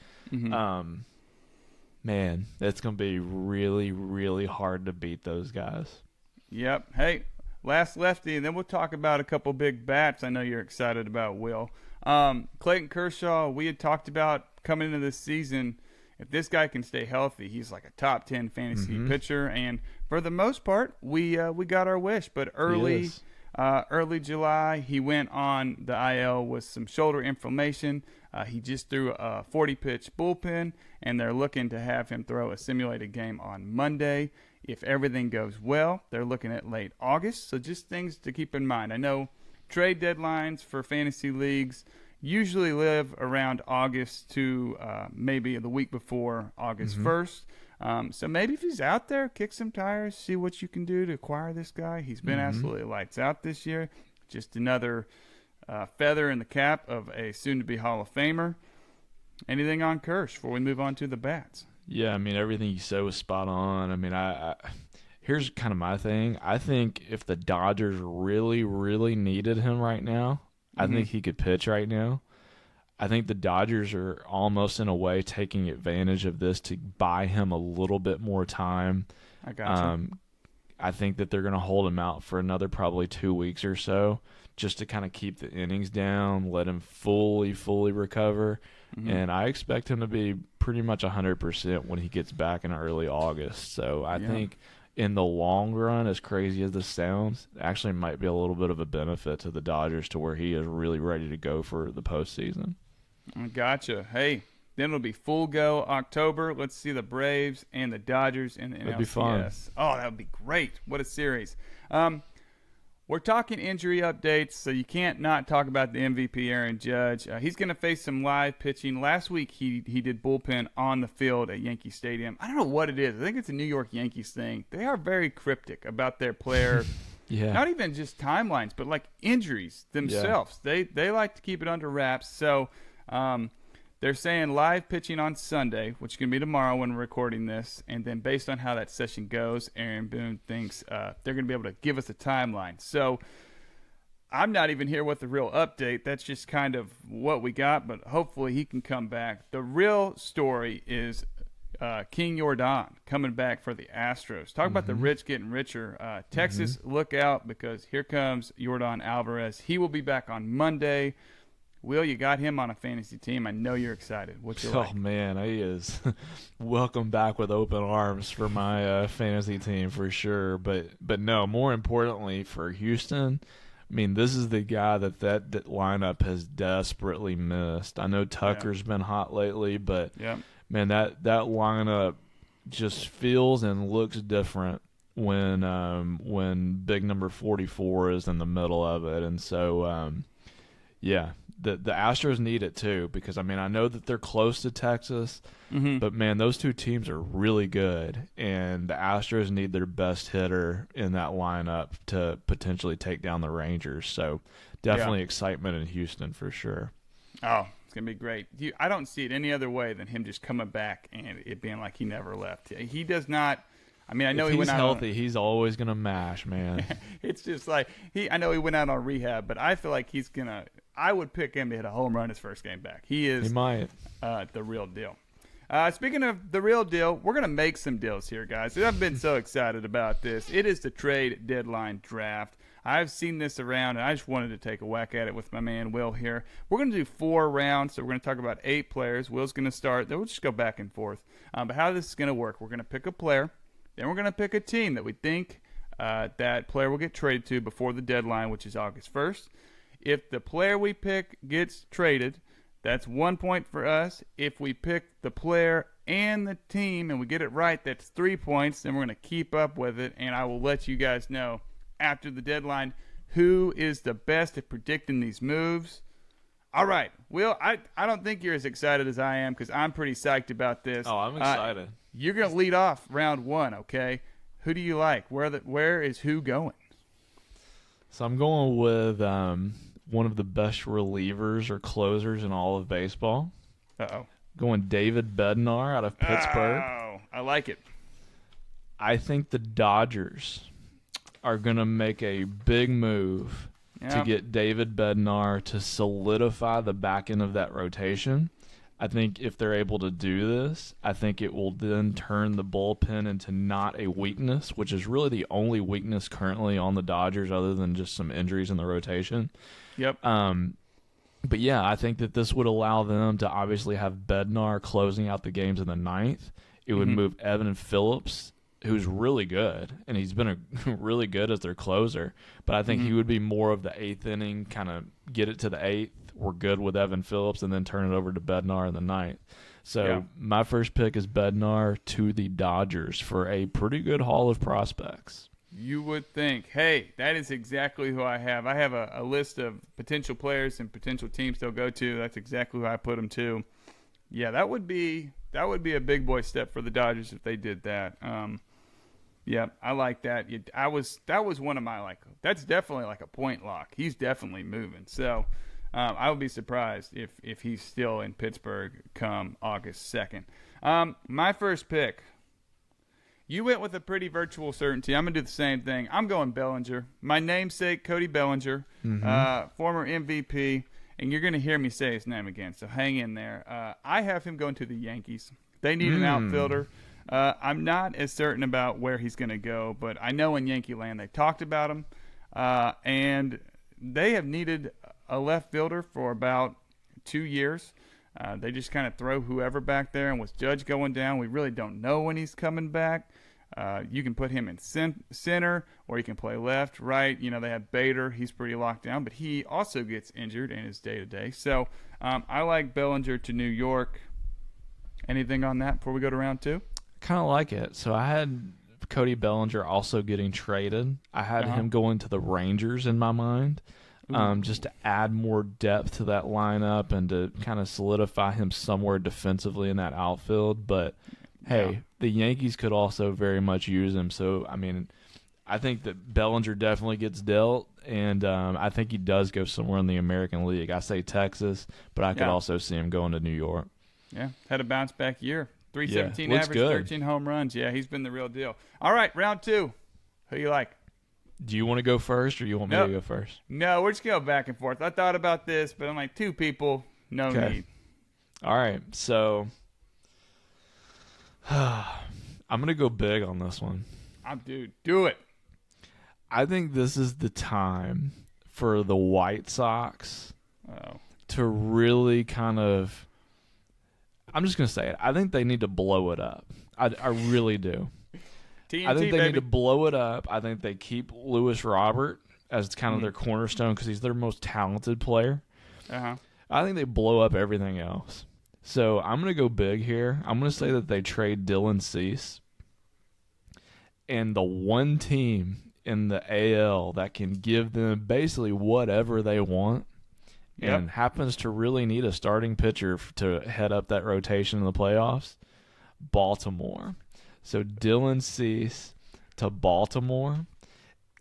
man, it's going to be really, really hard to beat those guys. Yep. Hey, last lefty, and then we'll talk about a couple big bats I know you're excited about, Will. Clayton Kershaw, we had talked about coming into this season, if this guy can stay healthy, he's like a top 10 fantasy pitcher. And for the most part, we got our wish. But early July, he went on the IL with some shoulder inflammation. He just threw a 40-pitch bullpen, and they're looking to have him throw a simulated game on Monday. If everything goes well, they're looking at late August. So just things to keep in mind. I know trade deadlines for fantasy leagues usually live around August to maybe the week before August 1st. So maybe if he's out there, kick some tires, see what you can do to acquire this guy. He's been absolutely lights out this year. Just another feather in the cap of a soon-to-be Hall of Famer. Anything on Kersh before we move on to the bats? Yeah, I mean, everything you said was spot on. I mean, I here's kind of my thing. I think if the Dodgers really, really needed him right now, I think he could pitch right now. I think the Dodgers are almost in a way taking advantage of this to buy him a little bit more time. I got you. I think that they're going to hold him out for another probably 2 weeks or so just to kind of keep the innings down, let him fully recover. And I expect him to be pretty much 100% when he gets back in early August. So I think in the long run, as crazy as this sounds, it actually might be a little bit of a benefit to the Dodgers to where he is really ready to go for the postseason. Gotcha. Hey, then it'll be full go October. Let's see the Braves and the Dodgers in the NLCS. That'd be fun. Oh, that would be great. What a series. We're talking injury updates, so you can't not talk about the MVP, Aaron Judge. He's going to face some live pitching. Last week, he did bullpen on the field at Yankee Stadium. I don't know what it is. I think it's a New York Yankees thing. They are very cryptic about their player. Not even just timelines, but like injuries themselves. They like to keep it under wraps. So they're saying live pitching on Sunday, which is going to be tomorrow when we're recording this. And then based on how that session goes, Aaron Boone thinks they're going to be able to give us a timeline. So I'm not even here with the real update. That's just kind of what we got, but hopefully he can come back. The real story is King Jordan coming back for the Astros. Talk about the rich getting richer. Texas, look out, because here comes Jordan Alvarez. He will be back on Monday. Will, you got him on a fantasy team. I know you're excited. What's your like? Oh, man, he is welcome back with open arms for my fantasy team for sure. But no, more importantly for Houston, I mean, this is the guy that lineup has desperately missed. I know Tucker's been hot lately, but man, that lineup just feels and looks different when big number 44 is in the middle of it. And so, the Astros need it too, because I mean, I know that they're close to Texas, but man, those two teams are really good, and the Astros need their best hitter in that lineup to potentially take down the Rangers. So definitely excitement in Houston for sure. Oh, it's going to be great. I don't see it any other way than him just coming back and it being like he never left. He does not. I mean, I know if he went he's out healthy. He's always gonna mash, man. It's just like I know he went out on rehab, but I feel like he's gonna. I would pick him to hit a home run his first game back. He might. The real deal. Speaking of the real deal, we're gonna make some deals here, guys. I've been so excited about this. It is the trade deadline draft. I've seen this around, and I just wanted to take a whack at it with my man Will here. We're going to do 4 rounds, so we're going to talk about 8 players. Will's going to start. Then we'll just go back and forth. But how this is going to work, we're going to pick a player. Then we're going to pick a team that we think that player will get traded to before the deadline, which is August 1st. If the player we pick gets traded, that's 1 point for us. If we pick the player and the team and we get it right, that's 3 points. Then we're going to keep up with it, and I will let you guys know after the deadline who is the best at predicting these moves. All right, Will, I don't think you're as excited as I am, because I'm pretty psyched about this. Oh, I'm excited. You're going to lead off round 1, okay? Who do you like? Where is who going? So I'm going with one of the best relievers or closers in all of baseball. Uh-oh. Going David Bednar out of Pittsburgh. Oh, I like it. I think the Dodgers are going to make a big move to get David Bednar to solidify the back end of that rotation. I think if they're able to do this, I think it will then turn the bullpen into not a weakness, which is really the only weakness currently on the Dodgers other than just some injuries in the rotation. Yep. But yeah, I think that this would allow them to obviously have Bednar closing out the games in the 9th. It would move Evan Phillips, who's really good, and he's been really good as their closer. But I think he would be more of the 8th inning, kind of get it to the 8th. We're good with Evan Phillips, and then turn it over to Bednar in the 9th. So my first pick is Bednar to the Dodgers for a pretty good haul of prospects. You would think, hey, that is exactly who I have. I have a list of potential players and potential teams they'll go to. That's exactly who I put them to. Yeah, that would be a big boy step for the Dodgers if they did that. Yeah, I like that. That was one of my that's definitely like a point lock. He's definitely moving. So I would be surprised if he's still in Pittsburgh come August 2nd. My first pick. You went with a pretty virtual certainty. I'm going to do the same thing. I'm going Bellinger. My namesake, Cody Bellinger, former MVP, and you're going to hear me say his name again, so hang in there. I have him going to the Yankees. They need an outfielder. I'm not as certain about where he's going to go, but I know in Yankee land they talked about him, and they have needed a left fielder for about 2 years. They just kind of throw whoever back there, and with Judge going down, we really don't know when he's coming back. You can put him in center, or you can play left, right. You know, they have Bader. He's pretty locked down, but he also gets injured in his day-to-day. So I like Bellinger to New York. Anything on that before we go to round 2? Kind of like it. So I had Cody Bellinger also getting traded. I had him going to the Rangers in my mind. Just to add more depth to that lineup and to kind of solidify him somewhere defensively in that outfield. But, hey, the Yankees could also very much use him. So, I mean, I think that Bellinger definitely gets dealt, and I think he does go somewhere in the American League. I say Texas, but I could also see him going to New York. Yeah, had a bounce-back year. 317 average, good. 13 home runs. Yeah, he's been the real deal. All right, round 2. Who you like? Do you want to go first, or you want me to go first? No, we're just going back and forth. I thought about this, but I'm like, 2 people, no need. All right, so I'm gonna go big on this one. Dude, do it. I think this is the time for the White Sox Oh, to really kind of. I'm just gonna say it. I think they need to blow it up. I really do. TNT, I think they baby. need to blow it up. I think they keep Lewis Robert as kind of their cornerstone because he's their most talented player. Uh-huh. I think they blow up everything else. So I'm going to go big here. I'm going to say that they trade Dylan Cease. And the one team in the AL that can give them basically whatever they want and happens to really need a starting pitcher to head up that rotation in the playoffs, Baltimore. So Dylan Cease to Baltimore.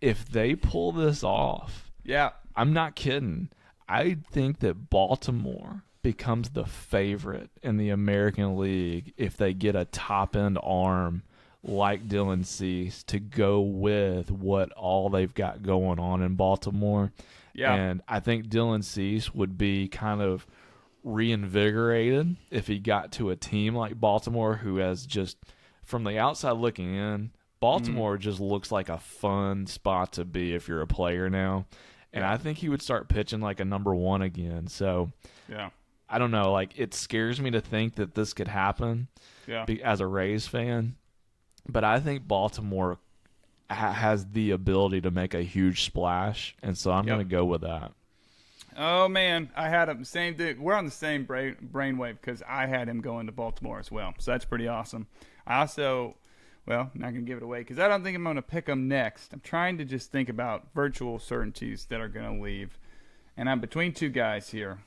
If they pull this off, Yeah. I'm not kidding. I think that Baltimore becomes the favorite in the American League if they get a top-end arm like Dylan Cease to go with what all they've got going on in Baltimore. Yeah. And I think Dylan Cease would be kind of reinvigorated if he got to a team like Baltimore who has just, from the outside looking in, Baltimore just looks like a fun spot to be if you're a player now. And I think he would start pitching like a number one again. So, Yeah. I don't know. Like, it scares me to think that this could happen as a Rays fan. But I think Baltimore has the ability to make a huge splash. And so I'm going to go with that. Oh, man. I had him. Same thing. We're on the same brainwave because I had him going to Baltimore as well. So that's pretty awesome. I also... Well, I'm not going to give it away because I don't think I'm going to pick them next. I'm trying to just think about virtual certainties that are going to leave. And I'm between two guys here.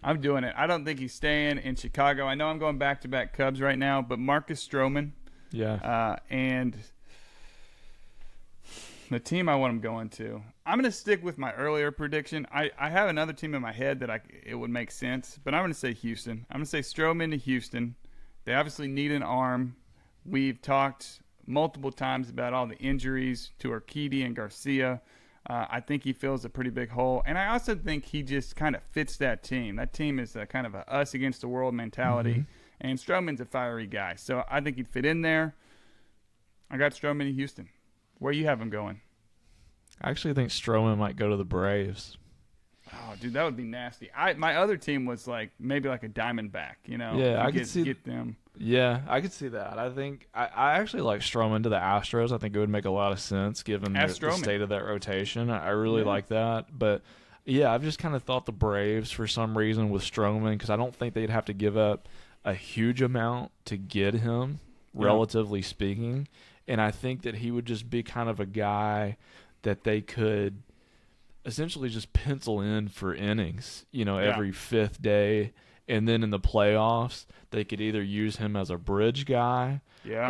I'm doing it. I don't think he's staying in Chicago. I know I'm going back-to-back Cubs right now, but Marcus Stroman. Yeah. And the team I want him going to. I'm going to stick with my earlier prediction. I have another team in my head that it would make sense, but I'm going to say Houston. I'm going to say Stroman to Houston. They obviously need an arm. We've talked multiple times about all the injuries to Urquidy and Garcia. I think he fills a pretty big hole. And I also think he just kind of fits that team. That team is a kind of a us against the world mentality. And Stroman's a fiery guy. So I think he'd fit in there. I got Stroman in Houston. Where you have him going? I actually think Stroman might go to the Braves. Oh, dude, that would be nasty. My other team was maybe like a Diamondback, you know? Yeah, I could see get them. Yeah, I could see that. I think I actually like Stroman to the Astros. I think it would make a lot of sense given the state of that rotation. I really like that. But yeah, I've just kind of thought the Braves for some reason with Stroman because I don't think they'd have to give up a huge amount to get him, relatively speaking. And I think that he would just be kind of a guy that they could essentially just pencil in for innings, every fifth day. And then in the playoffs, they could either use him as a bridge guy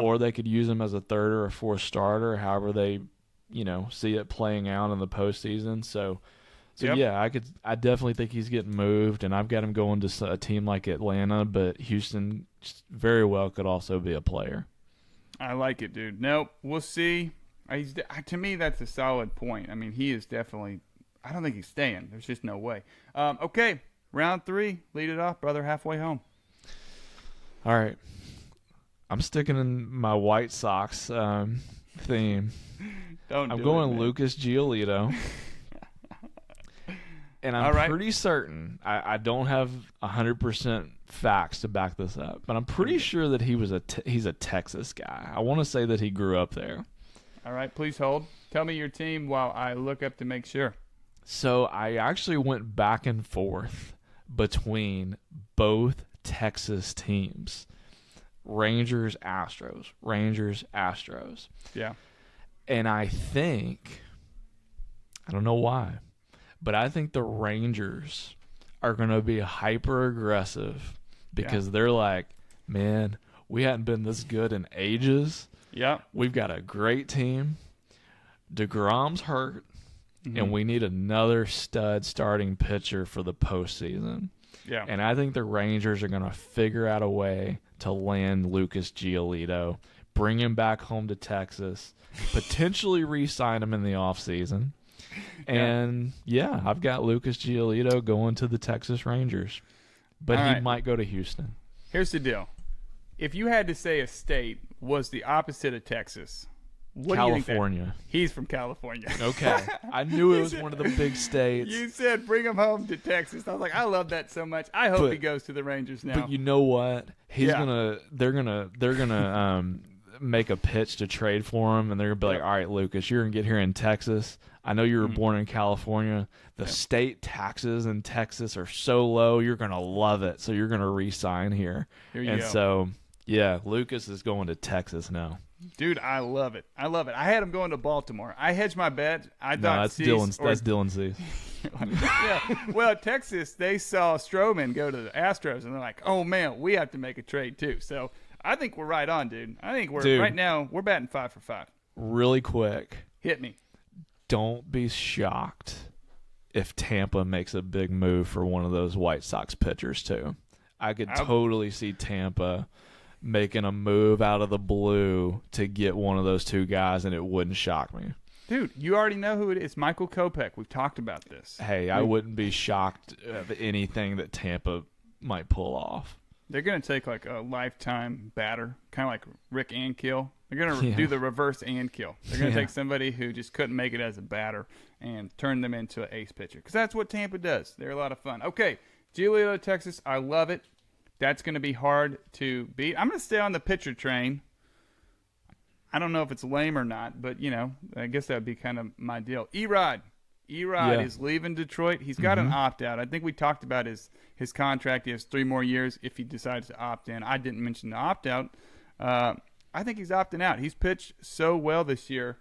or they could use him as a third or a fourth starter, however they, see it playing out in the postseason. So yeah, I definitely think he's getting moved, and I've got him going to a team like Atlanta, but Houston very well could also be a player. I like it, dude. Nope, we'll see. To me, that's a solid point. I mean, he is definitely – I don't think he's staying. There's just no way. Okay, round 3. Lead it off, brother, halfway home. All right. I'm sticking in my White Sox theme. I'm going Lucas Giolito. And I'm pretty certain, I don't have 100% facts to back this up, but I'm pretty sure that he's a Texas guy. I want to say that he grew up there. All right, please hold. Tell me your team while I look up to make sure. So I actually went back and forth between both Texas teams. Rangers, Astros. Rangers, Astros. Yeah. And I don't know why, but I think the Rangers are going to be hyper aggressive because they're like, man, we hadn't been this good in ages. Yeah. We've got a great team. DeGrom's hurt, and we need another stud starting pitcher for the postseason. Yeah. And I think the Rangers are going to figure out a way to land Lucas Giolito, bring him back home to Texas, potentially re-sign him in the offseason. And, I've got Lucas Giolito going to the Texas Rangers. But he might go to Houston. Here's the deal. if you had to say a state was the opposite of Texas, what do you think? California. He's from California. Okay. I knew it was one of the big states. You said bring him home to Texas. I was like, I love that so much. I hope he goes to the Rangers now. But you know what? They're gonna make a pitch to trade for him, and they're gonna be like, all right, Lucas, you're gonna get here in Texas. I know you were born in California. The state taxes in Texas are so low, you're gonna love it. So you're gonna re-sign here. Here you go. So yeah, Lucas is going to Texas now. Dude, I love it. I love it. I had him going to Baltimore. I hedged my bet. I thought That's Dylan Cease. Yeah. Well, Texas, they saw Stroman go to the Astros, and they're like, oh, man, we have to make a trade, too. So I think we're right on, dude. I think right now, we're batting 5 for 5. Really quick. Hit me. Don't be shocked if Tampa makes a big move for one of those White Sox pitchers, too. I could totally see Tampa making a move out of the blue to get one of those two guys, and it wouldn't shock me. Dude, you already know who it is. Michael Kopech. We've talked about this. Hey, I wouldn't be shocked of anything that Tampa might pull off. They're going to take like a lifetime batter, kind of like Rick Ankill. They're going to do the reverse Ankill. They're going to take somebody who just couldn't make it as a batter and turn them into an ace pitcher, because that's what Tampa does. They're a lot of fun. Okay, Giolito, Texas. I love it. That's going to be hard to beat. I'm going to stay on the pitcher train. I don't know if it's lame or not, but, I guess that would be kind of my deal. Erod. Erod is leaving Detroit. He's got an opt-out. I think we talked about his contract. He has 3 more years if he decides to opt in. I didn't mention the opt-out. I think he's opting out. He's pitched so well this year.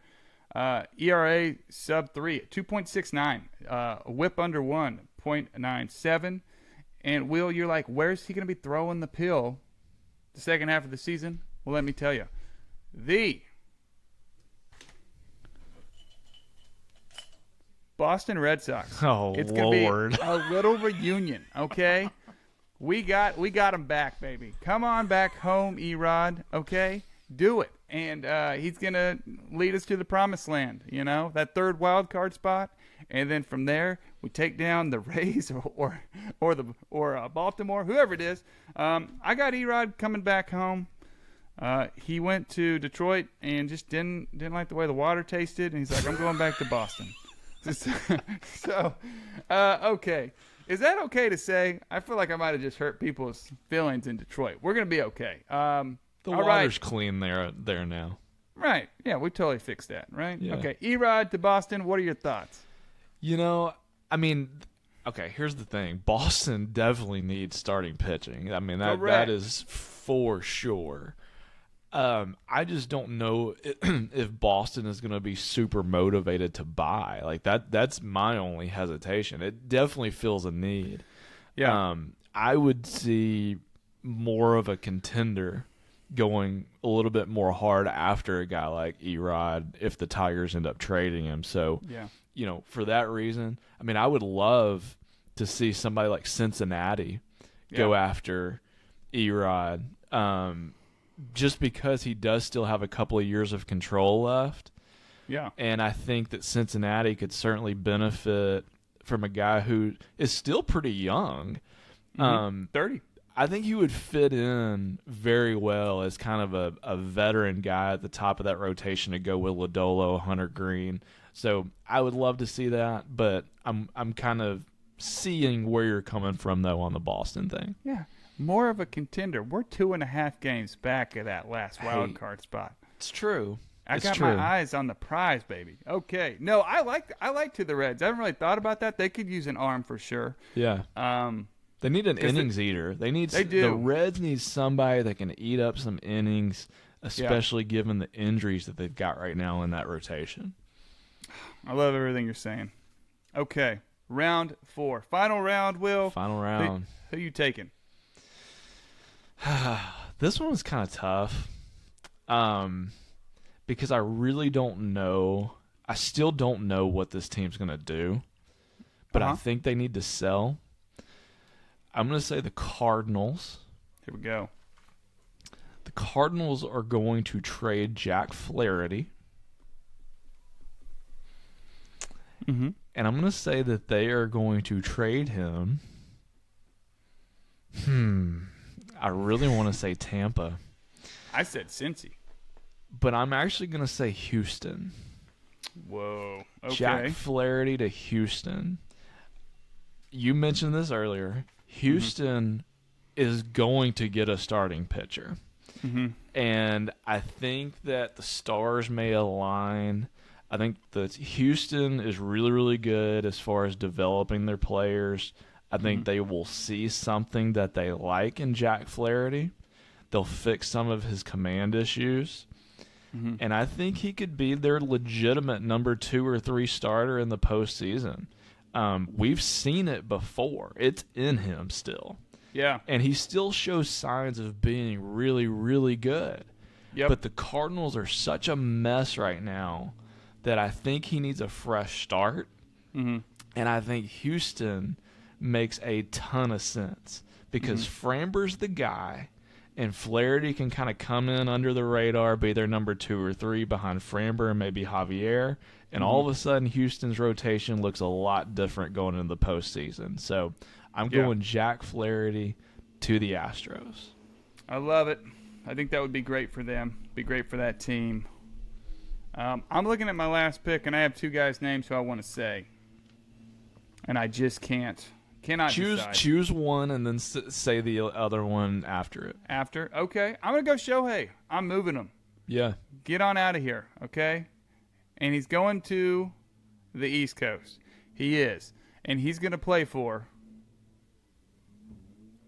ERA sub 3, 2.69. Whip under 1, 0.97. And, Will, you're like, where's he going to be throwing the pill the second half of the season? Well, let me tell you. The Boston Red Sox. Oh, it's Lord. It's going to be a little reunion, okay? We got him back, baby. Come on back home, Erod, okay? Do it. And he's going to lead us to the promised land, that 3rd wild card spot. And then from there, we take down the Rays or Baltimore, whoever it is. I got Erod coming back home. He went to Detroit and just didn't like the way the water tasted, and he's like, I'm going back to Boston. So, okay. Is that okay to say? I feel like I might have just hurt people's feelings in Detroit. We're going to be okay. The water's clean there now. Right. Yeah, we totally fixed that, right? Yeah. Okay. Erod to Boston, what are your thoughts? Okay, here's the thing. Boston definitely needs starting pitching. That is for sure. I just don't know if Boston is going to be super motivated to buy. Like that's my only hesitation. It definitely fills a need. Yeah. I would see more of a contender going a little bit more hard after a guy like Erod if the Tigers end up trading him. So, for that reason, I would love to see somebody like Cincinnati go after Erod, just because he does still have a couple of years of control left. Yeah. And I think that Cincinnati could certainly benefit from a guy who is still pretty young. 30. I think he would fit in very well as kind of a veteran guy at the top of that rotation to go with Lodolo, Hunter Green. So I would love to see that, but I'm kind of seeing where you're coming from, though, on the Boston thing. Yeah, more of a contender. We're 2.5 games back of that last wild card spot. It's true. I got my eyes on the prize, baby. Okay. No, I like to the Reds. I haven't really thought about that. They could use an arm for sure. Yeah. They need an innings eater. They do. The Reds need somebody that can eat up some innings, especially given the injuries that they've got right now in that rotation. I love everything you're saying. Okay, round 4. Final round, Will. Final round. Who you taking? This one was kind of tough because I really don't know. I still don't know what this team's going to do, but I think they need to sell. I'm going to say the Cardinals. Here we go. The Cardinals are going to trade Jack Flaherty. Mm-hmm. And I'm going to say that they are going to trade him. I really want to say Tampa, I said Cincy. but I'm actually going to say Houston. Whoa. Okay. Jack Flaherty to Houston. You mentioned this earlier. Houston is going to get a starting pitcher. Mm-hmm. And I think that the stars may align. I think that Houston is really, really good as far as developing their players. I think they will see something that they like in Jack Flaherty. They'll fix some of his command issues. And I think he could be their legitimate number 2 or 3 starter in the postseason. We've seen it before. It's in him still. Yeah. And he still shows signs of being really, really good. Yep. But the Cardinals are such a mess right now that I think he needs a fresh start. Mm-hmm. And I think Houston makes a ton of sense because Framber's the guy, and Flaherty can kind of come in under the radar, be their number 2 or 3 behind Framber and maybe Javier. And all of a sudden, Houston's rotation looks a lot different going into the postseason. So I'm going Jack Flaherty to the Astros. I love it. I think that would be great for them. Be great for that team. I'm looking at my last pick, and I have 2 guys' names who I want to say, and I just cannot decide. Choose one and then say the other one after it. After? Okay. I'm going to go Shohei. I'm moving him. Yeah. Get on out of here, okay? And he's going to the East Coast. He is. And he's going to play for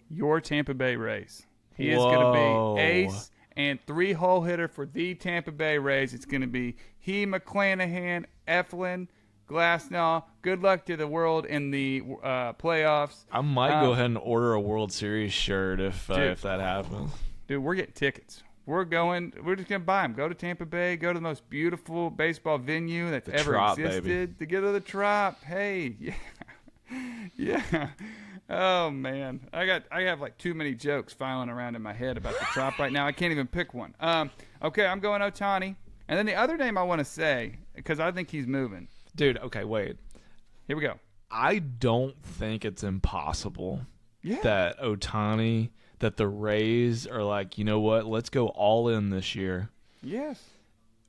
your Tampa Bay Rays. He is going to be ace and 3-hole hitter for the Tampa Bay Rays. It's going to be he, McClanahan, Eflin, Glasnow. Good luck to the world in the playoffs. I might go ahead and order a World Series shirt if that happens. Dude, we're getting tickets. We're just going to buy them. Go to Tampa Bay. Go to the most beautiful baseball venue that's ever Trop, existed. baby. To go to the Trop. Hey, yeah. Yeah. Oh, man. I have like too many jokes filing around in my head about the Trop right now. I can't even pick one. Okay, I'm going Ohtani. And then the other name I want to say, because I think he's moving. Dude, okay, wait. Here we go. I don't think it's impossible Yeah. that Ohtani, that the Rays are like, you know what, let's go all in this year. Yes.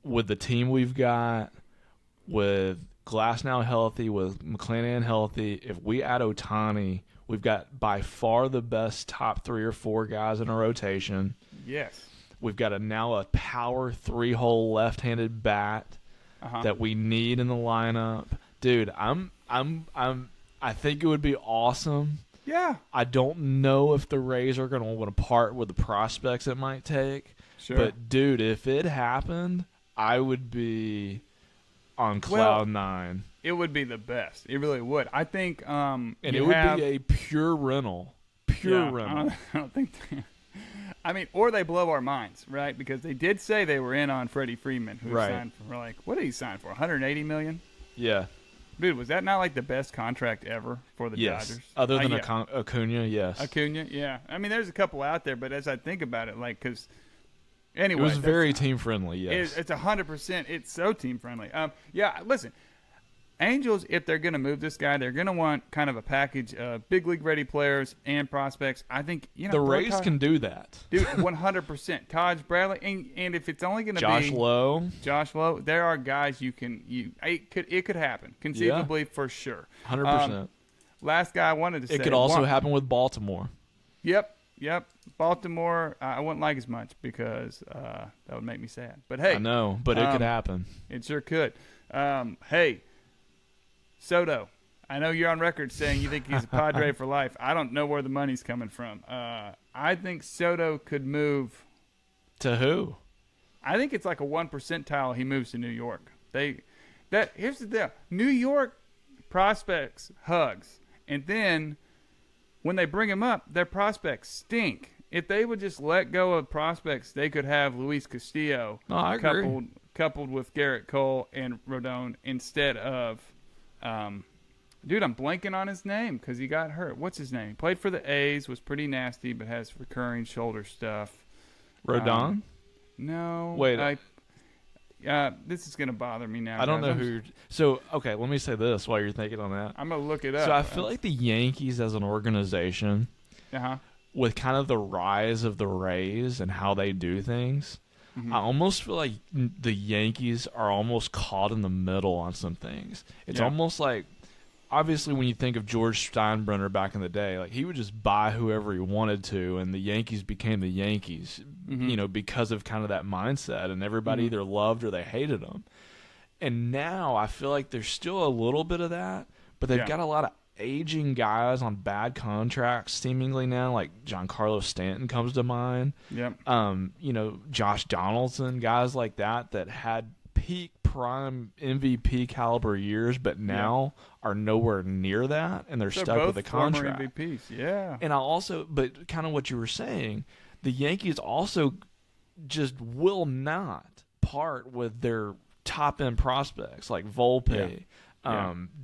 With the team we've got, with Glasnow healthy, with McClanahan healthy, if we add Ohtani, we've got by far the best top 3 or 4 guys in our rotation. Yes. We've got now a power 3-hole left-handed bat that we need in the lineup. Dude, I think it would be awesome. Yeah. I don't know if the Rays are going to want to part with the prospects it might take. Sure. But, dude, if it happened, I would be on cloud 9. It would be the best. It really would. I think And it would be a pure rental. Pure rental. I don't think I mean, or they blow our minds, right? Because they did say they were in on Freddie Freeman, who signed for, like, what did he sign for? $180 million? Yeah. Dude, was that not like the best contract ever for the Dodgers? Other than Acuna, yes. Acuna, yeah. I mean, there's a couple out there, but as I think about it, like, because anyway, it was very team friendly. Yes, it's 100%. It's so team friendly. Yeah. Listen, Angels, if they're going to move this guy, they're going to want kind of a package of big league ready players and prospects. I think the Rays can do that, dude. 100%. Taj Bradley, and if it's only going to be Josh Lowe, there are guys it could happen conceivably for sure. 100%. Last guy I wanted to say it could also happen with Baltimore. Yep. Baltimore, I wouldn't like as much because that would make me sad. But hey, I know, but it could happen. It sure could. Hey, Soto, I know you're on record saying you think he's a Padre for life. I don't know where the money's coming from. I think Soto could move. To who? I think it's like a 1 percentile he moves to New York. Here's the deal. New York prospects hugs. And then when they bring him up, their prospects stink. If they would just let go of prospects, they could have Luis Castillo coupled with Garrett Cole and Rodon instead of dude, I'm blanking on his name because he got hurt. What's his name? Played for the A's, was pretty nasty, but has recurring shoulder stuff. Rodon? No. Wait. This is going to bother me now. I don't know who. So, okay, let me say this while you're thinking on that. I'm going to look it up. So I feel like the Yankees as an organization with kind of the rise of the Rays and how they do things, I almost feel like the Yankees are almost caught in the middle on some things. It's almost like, obviously, when you think of George Steinbrenner back in the day, like he would just buy whoever he wanted to, and the Yankees became the Yankees, because of kind of that mindset, and everybody either loved or they hated them. And now I feel like there's still a little bit of that, but they've got a lot of aging guys on bad contracts seemingly now, like Giancarlo Stanton comes to mind. Josh Donaldson, guys like that had peak prime MVP caliber years, but now are nowhere near that, and they're stuck with a contract. Former MVPs, And but kind of what you were saying, the Yankees also just will not part with their top end prospects like Volpe.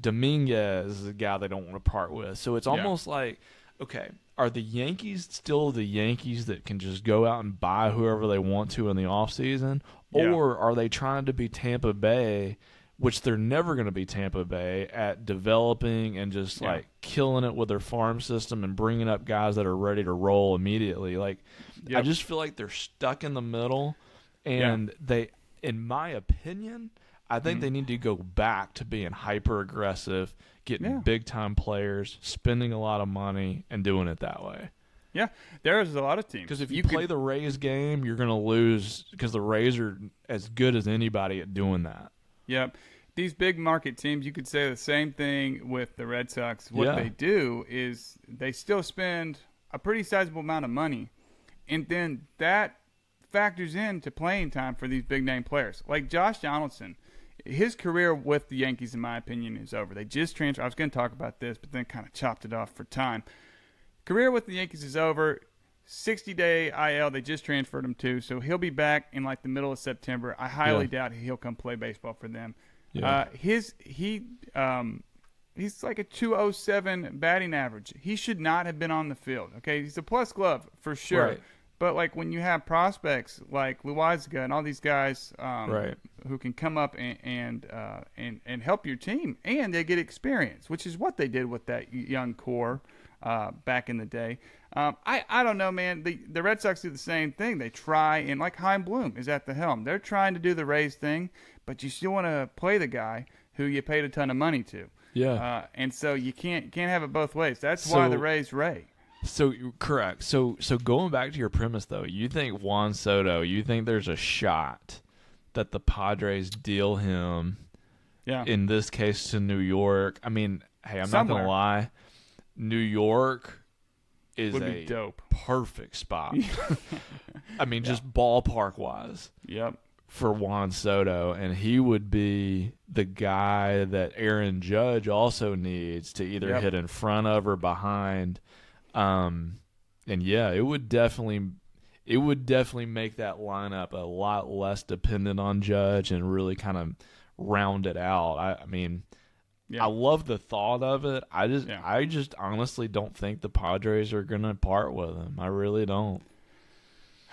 Dominguez is a guy they don't want to part with. So it's almost like, okay, are the Yankees still the Yankees that can just go out and buy whoever they want to in the offseason? Or are they trying to be Tampa Bay, which they're never going to be Tampa Bay, at developing and just like killing it with their farm system and bringing up guys that are ready to roll immediately? Like, I just feel like they're stuck in the middle, and they, in my opinion, I think they need to go back to being hyper aggressive, getting big time players, spending a lot of money, and doing it that way. Yeah, there's a lot of teams. Because if you play the Rays game, you're going to lose because the Rays are as good as anybody at doing that. Yep. These big market teams, you could say the same thing with the Red Sox. What they do is they still spend a pretty sizable amount of money, and then that factors into playing time for these big name players. Like Josh Donaldson. His career with the Yankees, in my opinion, is over. They just transferred. I was going to talk about this, but then kind of chopped it off for time. Career with the Yankees is over. 60-day IL they just transferred him to, so he'll be back in like the middle of September. I highly doubt he'll come play baseball for them. He's like a 207 batting average. He should not have been on the field. Okay, he's a plus glove for sure. Right. But like when you have prospects like Loizaga and all these guys who can come up and help your team, and they get experience, which is what they did with that young core back in the day. I don't know, man. The Red Sox do the same thing. They try, and like Chaim Bloom is at the helm. They're trying to do the Rays thing, but you still want to play the guy who you paid a ton of money to. Yeah. And so you can't have it both ways. That's why the Rays Ray. So correct. So going back to your premise though, you think Juan Soto, you think there's a shot that the Padres deal him in this case to New York? I mean, hey, I'm not gonna lie. New York is a dope. Perfect spot. I mean, just ballpark wise. Yep. For Juan Soto, and he would be the guy that Aaron Judge also needs to either hit in front of or behind. And it would definitely make that lineup a lot less dependent on Judge and really kind of round it out. I mean, I love the thought of it. I just honestly don't think the Padres are going to part with him. I really don't.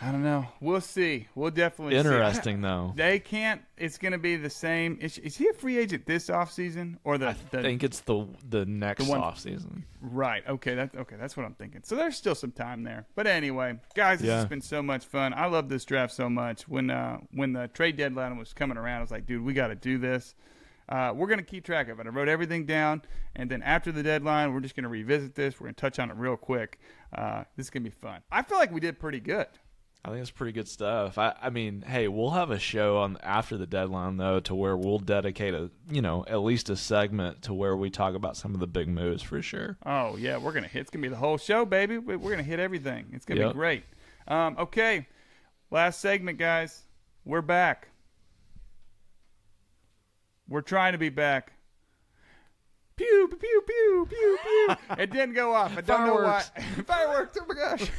I don't know. We'll see. We'll definitely Interesting, see. Though. They can't. It's going to be the same. Is he a free agent this offseason? I think it's the next offseason. Right. Okay. That's what I'm thinking. So there's still some time there. But anyway, guys, this has been so much fun. I love this draft so much. When the trade deadline was coming around, I was like, dude, we got to do this. We're going to keep track of it. I wrote everything down, and then after the deadline, we're just going to revisit this. We're going to touch on it real quick. This is going to be fun. I feel like we did pretty good. I think it's pretty good stuff. I mean, hey, we'll have a show on after the deadline though, to where we'll dedicate at least a segment to where we talk about some of the big moves for sure. Oh yeah, we're gonna hit. It's gonna be the whole show, baby. We're gonna hit everything. It's gonna be great. Okay, last segment, guys. We're back. We're trying to be back. Pew, pew, pew, pew, pew, pew. It didn't go off. I don't know why. Fireworks. Oh, my gosh.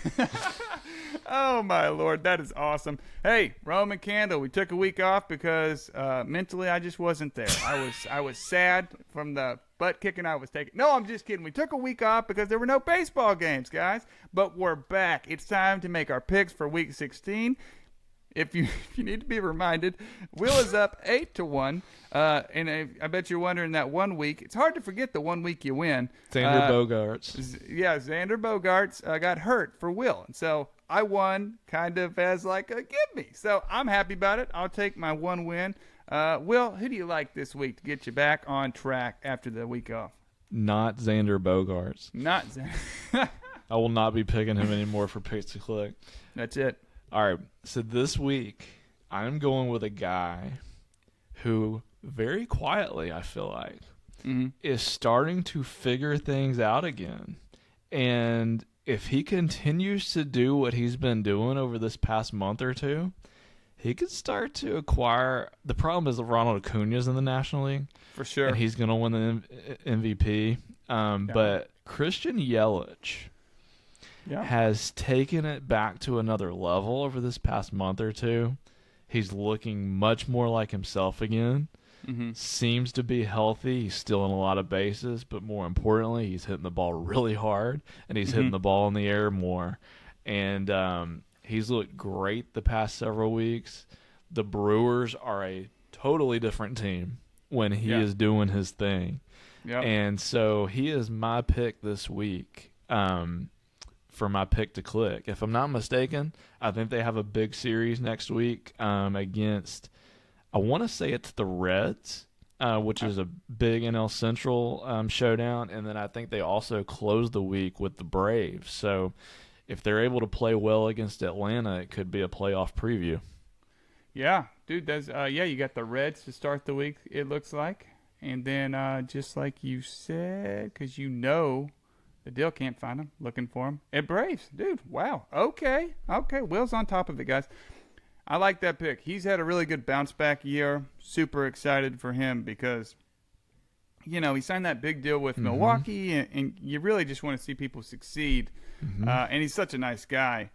Oh, my Lord. That is awesome. Hey, Roman Candle, we took a week off because mentally I just wasn't there. I was sad from the butt kicking I was taking. No, I'm just kidding. We took a week off because there were no baseball games, guys. But we're back. It's time to make our picks for Week 16. if you need to be reminded, Will is up 8-1. And I bet you're wondering that 1 week. It's hard to forget the 1 week you win. Xander Bogaerts. Xander Bogaerts got hurt for Will. And so I won kind of as like a give me. So I'm happy about it. I'll take my 1 win. Will, who do you like this week to get you back on track after the week off? Not Xander Bogaerts. Not Xander. I will not be picking him anymore for Picks to Click. That's it. All right, so this week I'm going with a guy who very quietly, I feel like, is starting to figure things out again. And if he continues to do what he's been doing over this past month or two, he could start to acquire. The problem is that Ronald Acuna's in the National League. For sure. And he's going to win the MVP. But Christian Yelich has taken it back to another level over this past month or two. He's looking much more like himself again. Seems to be healthy. He's still in a lot of bases, but more importantly, he's hitting the ball really hard, and he's hitting the ball in the air more. And he's looked great the past several weeks. The Brewers are a totally different team when he is doing his thing. And so he is my pick this week. For my pick to click. If I'm not mistaken, I think they have a big series next week against, I want to say it's the Reds, which is a big NL Central showdown. And then I think they also close the week with the Braves. So if they're able to play well against Atlanta, it could be a playoff preview. Yeah, dude, you got the Reds to start the week, it looks like. And then just like you said, because the deal can't find him. Looking for him. At Braves. Dude, wow. Okay. Will's on top of it, guys. I like that pick. He's had a really good bounce-back year. Super excited for him because, he signed that big deal with Milwaukee, and you really just want to see people succeed. And he's such a nice guy.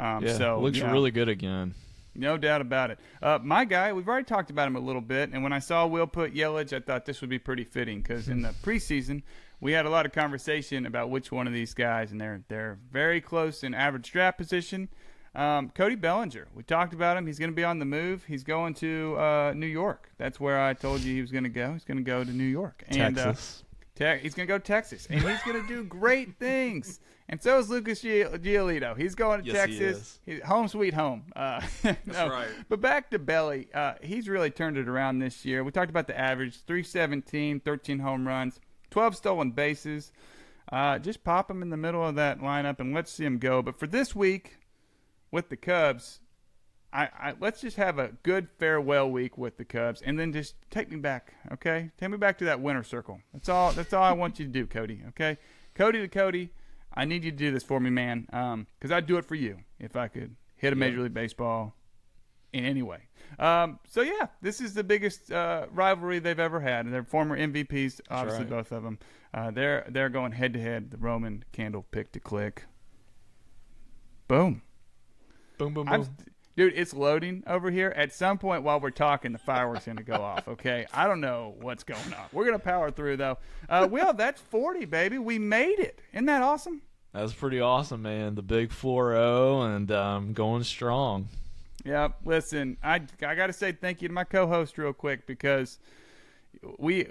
Looks really good again. No doubt about it. My guy, we've already talked about him a little bit, and when I saw Will put Yelich, I thought this would be pretty fitting because in the preseason, we had a lot of conversation about which one of these guys, and they're very close in average draft position. Cody Bellinger, we talked about him. He's going to be on the move. He's going to New York. That's where I told you he was going to go. He's going to go to New York. Texas. He's going to go to Texas, and he's going to do great things. And so is Lucas Giolito. He's going to Texas. He's home sweet home. That's right. But back to Belly. He's really turned it around this year. We talked about the average, 317, 13 home runs, 12 stolen bases. Just pop him in the middle of that lineup and let's see him go. But for this week with the Cubs, let's just have a good farewell week with the Cubs and then just take me back, okay? Take me back to that winner circle. That's all I want you to do, Cody, okay? Cody to Cody, I need you to do this for me, man, because I'd do it for you if I could hit a Major League Baseball in any way. This is the biggest rivalry they've ever had. And they're former MVPs, obviously both of them. They're going head-to-head, the Roman Candle pick to click. Boom. Boom, boom, boom. Dude, it's loading over here. At some point while we're talking, the fireworks are going to go off, okay? I don't know what's going on. We're going to power through, though. Will, that's 40, baby. We made it. Isn't that awesome? That's pretty awesome, man. The big 4-0 and going strong. Yeah, listen, I got to say thank you to my co-host real quick because we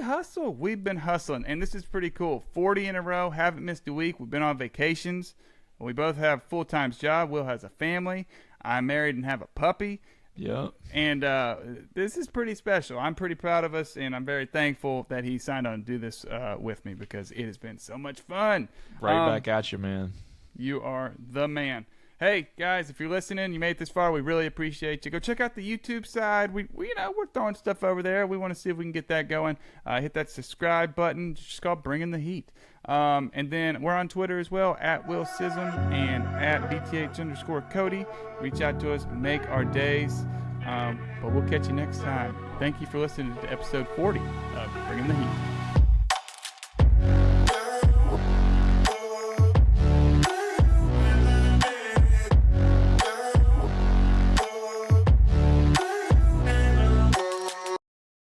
hustle. We've been hustling, and this is pretty cool. 40 in a row, haven't missed a week. We've been on vacations. We both have full-time jobs. Will has a family. I'm married and have a puppy. Yep. And this is pretty special. I'm pretty proud of us, and I'm very thankful that he signed on to do this with me because it has been so much fun. Right back at you, man. You are the man. Hey, guys, if you're listening, you made it this far, we really appreciate you. Go check out the YouTube side. We're throwing stuff over there. We want to see if we can get that going. Hit that subscribe button. It's just called Bringing the Heat. And then we're on Twitter as well, at Will Sism and at BTH_Cody. Reach out to us. Make our days. But we'll catch you next time. Thank you for listening to episode 40 of Bringing the Heat.